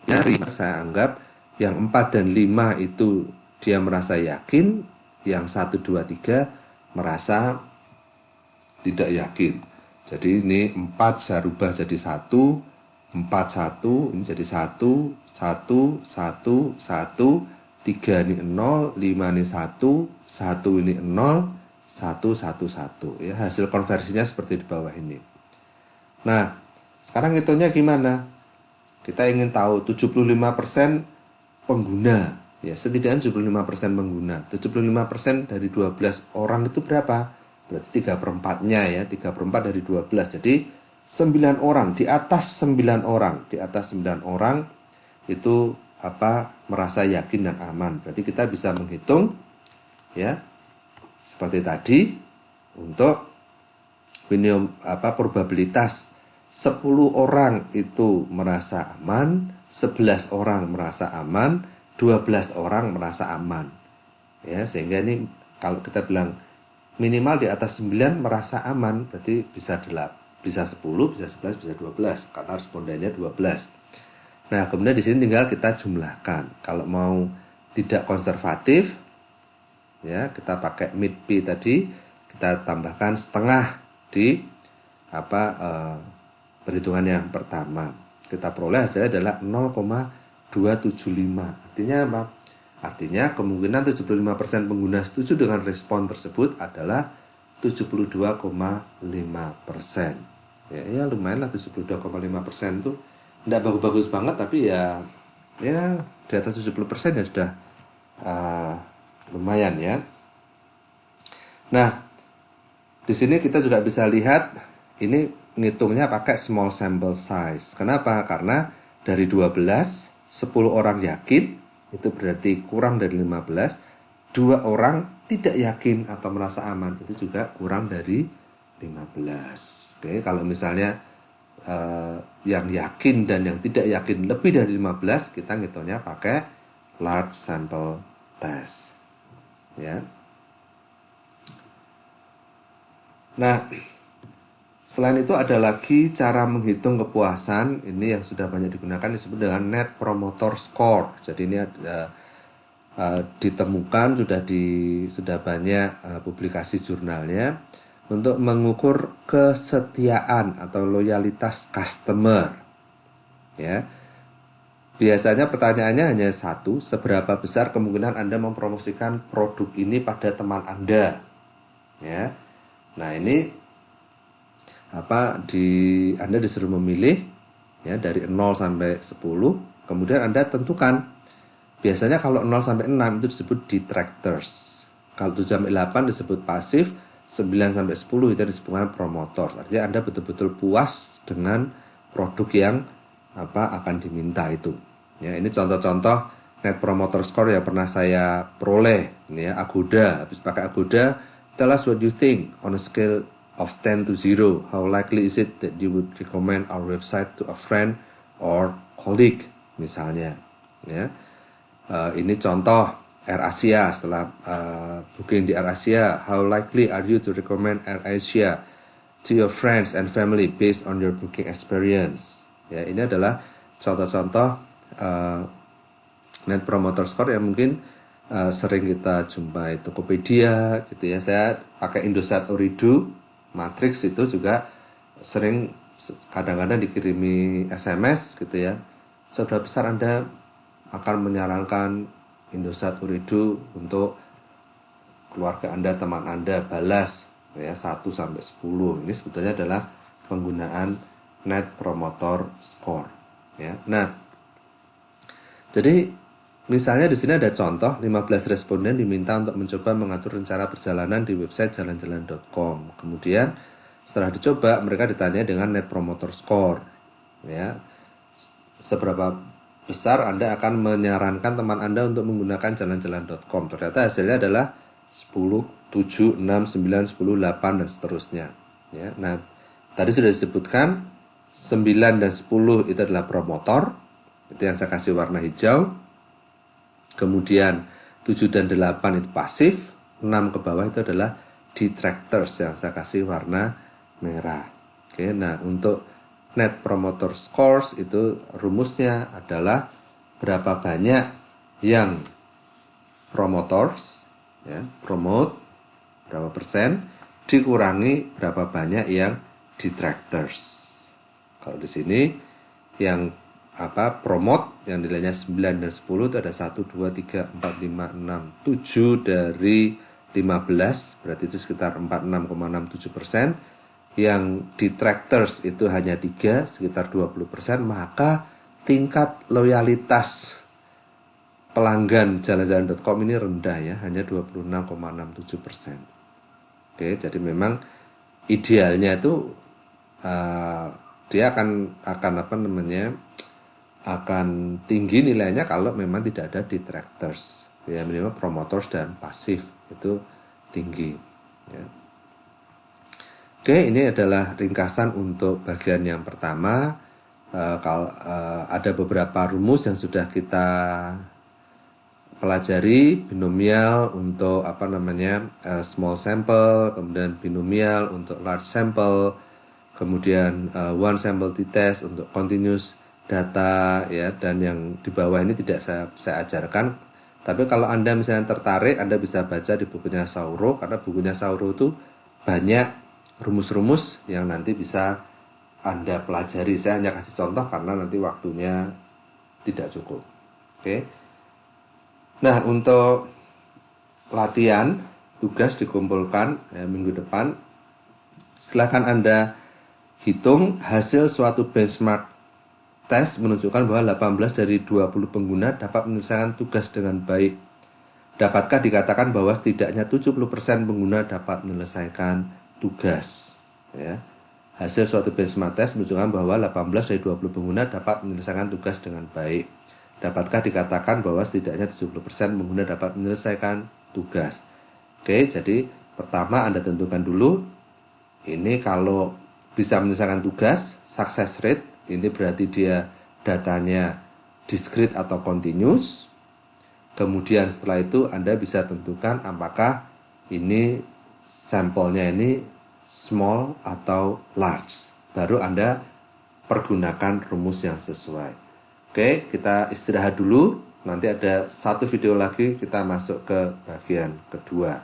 nyari, saya anggap yang 4 dan 5 itu dia merasa yakin, yang 1, 2, 3 merasa tidak yakin. Jadi ini 4 saya rubah jadi 1, 4, 1, ini jadi 1, 1, 1, 1, 3 ini 0, 5 ini 1, 1 ini 0, 1, 1, 1. Ya, hasil konversinya seperti di bawah ini. Nah, sekarang hitungnya gimana? Kita ingin tahu 75% pengguna. Ya, setidaknya 75% pengguna. 75% dari 12 orang itu berapa? Berarti 3/4-nya ya, 3/4 dari 12. Jadi 9 orang, di atas 9 orang. Di atas 9 orang itu merasa yakin dan aman. Berarti kita bisa menghitung ya seperti tadi untuk probabilitas 10 orang itu merasa aman, 11 orang merasa aman, 12 orang merasa aman. Ya, sehingga ini kalau kita bilang minimal di atas 9 merasa aman, berarti bisa 10, bisa 11, bisa 12 karena respondennya 12. Nah, kemudian di sini tinggal kita jumlahkan. Kalau mau tidak konservatif, ya kita pakai mid P tadi, kita tambahkan setengah di perhitungan yang pertama. Kita peroleh hasilnya adalah 0,275. Artinya apa? Artinya kemungkinan 75% pengguna setuju dengan respon tersebut adalah 72,5%. Ya lumayan lah 72,5% itu. Tidak bagus-bagus banget, tapi ya di atas 70% ya sudah lumayan ya. Nah, di sini kita juga bisa lihat ini ngitungnya pakai small sample size. Kenapa? Karena dari 12, 10 orang yakin, itu berarti kurang dari 15. 2 orang tidak yakin atau merasa aman, itu juga kurang dari 15. Oke, kalau misalnya yang yakin dan yang tidak yakin lebih dari 15, kita ngitungnya pakai large sample test ya. Nah, selain itu ada lagi cara menghitung kepuasan. Ini yang sudah banyak digunakan, disebut dengan Net Promoter Score. Jadi ini ada ditemukan sudah banyak publikasi jurnalnya untuk mengukur kesetiaan atau loyalitas customer. Ya. Biasanya pertanyaannya hanya satu, seberapa besar kemungkinan Anda mempromosikan produk ini pada teman Anda? Ya. Nah, ini Anda disuruh memilih ya dari 0 sampai 10, kemudian Anda tentukan. Biasanya kalau 0 sampai 6 itu disebut detractors. Kalau 7 sampai 8 disebut pasif, 9 sampai 10 itu disebut promotor. Artinya Anda betul-betul puas dengan produk yang akan diminta itu. Ya, ini contoh-contoh Net Promoter Score yang pernah saya peroleh. Ini ya, Agoda. Habis pakai Agoda, tell us what you think on a scale of 10 to 0. How likely is it that you would recommend our website to a friend or colleague, misalnya. Ya. Ini contoh AirAsia. Setelah booking di AirAsia, how likely are you to recommend AirAsia to your friends and family based on your booking experience? Ya, ini adalah contoh-contoh Net Promoter Score yang mungkin sering kita jumpai Tokopedia gitu ya. Saya pakai Indosat Ooredoo Matrix, itu juga sering kadang-kadang dikirimi SMS gitu ya. Seberapa besar Anda akan menyarankan Indosat Ooredoo untuk keluarga Anda, teman Anda, balas ya 1 sampai 10. Ini sebetulnya adalah penggunaan Net Promoter Score ya. Nah, jadi misalnya di sini ada contoh 15 responden diminta untuk mencoba mengatur rencana perjalanan di website jalan-jalan.com. Kemudian setelah dicoba mereka ditanya dengan Net Promoter Score ya. Seberapa besar Anda akan menyarankan teman Anda untuk menggunakan jalan-jalan.com? Ternyata hasilnya adalah 10, 7, 6, 9, 10, 8 dan seterusnya. Ya, nah Tadi sudah disebutkan 9 dan 10 itu adalah promotor, itu yang saya kasih warna hijau. Kemudian 7 dan 8 itu pasif, 6 ke bawah itu adalah detractors yang saya kasih warna merah. Oke, nah untuk net promoter scores itu rumusnya adalah berapa banyak yang promoters, ya, promote berapa persen dikurangi berapa banyak yang detractors. Kalau di sini yang promote yang nilainya 9 dan 10 itu ada 1, 2, 3, 4, 5, 6, 7 dari 15, berarti itu sekitar 46,67%. Yang detractors itu hanya 3, sekitar 20%, maka tingkat loyalitas pelanggan jalan-jalan.com ini rendah ya, hanya 26,67%. Oke, jadi memang idealnya itu dia akan tinggi nilainya kalau memang tidak ada detractors, ya minimal promoters dan pasif itu tinggi. Ya. Oke, ini adalah ringkasan untuk bagian yang pertama. Kalau ada beberapa rumus yang sudah kita pelajari, binomial untuk small sample, kemudian binomial untuk large sample, kemudian one sample t-test untuk continuous data, ya, dan yang di bawah ini tidak saya ajarkan. Tapi kalau Anda misalnya tertarik, Anda bisa baca di bukunya Sauro, karena bukunya Sauro itu banyak rumus-rumus yang nanti bisa Anda pelajari. Saya hanya kasih contoh karena nanti waktunya tidak cukup. Oke. Nah, untuk latihan tugas dikumpulkan minggu depan. Silakan Anda hitung hasil suatu benchmark tes menunjukkan bahwa 18 dari 20 pengguna dapat menyelesaikan tugas dengan baik. Dapatkah dikatakan bahwa setidaknya 70% pengguna dapat menyelesaikan tugas? Ya. Hasil suatu benchmark tes menunjukkan bahwa 18 dari 20 pengguna dapat menyelesaikan tugas dengan baik. Dapatkah dikatakan bahwa setidaknya 70% pengguna dapat menyelesaikan tugas? Oke, jadi pertama Anda tentukan dulu, ini kalau bisa menyelesaikan tugas, success rate, ini berarti dia datanya discrete atau continuous. Kemudian setelah itu Anda bisa tentukan apakah ini sampelnya ini small atau large. Baru Anda pergunakan rumus yang sesuai. Oke, kita istirahat dulu. Nanti ada satu video lagi, kita masuk ke bagian kedua.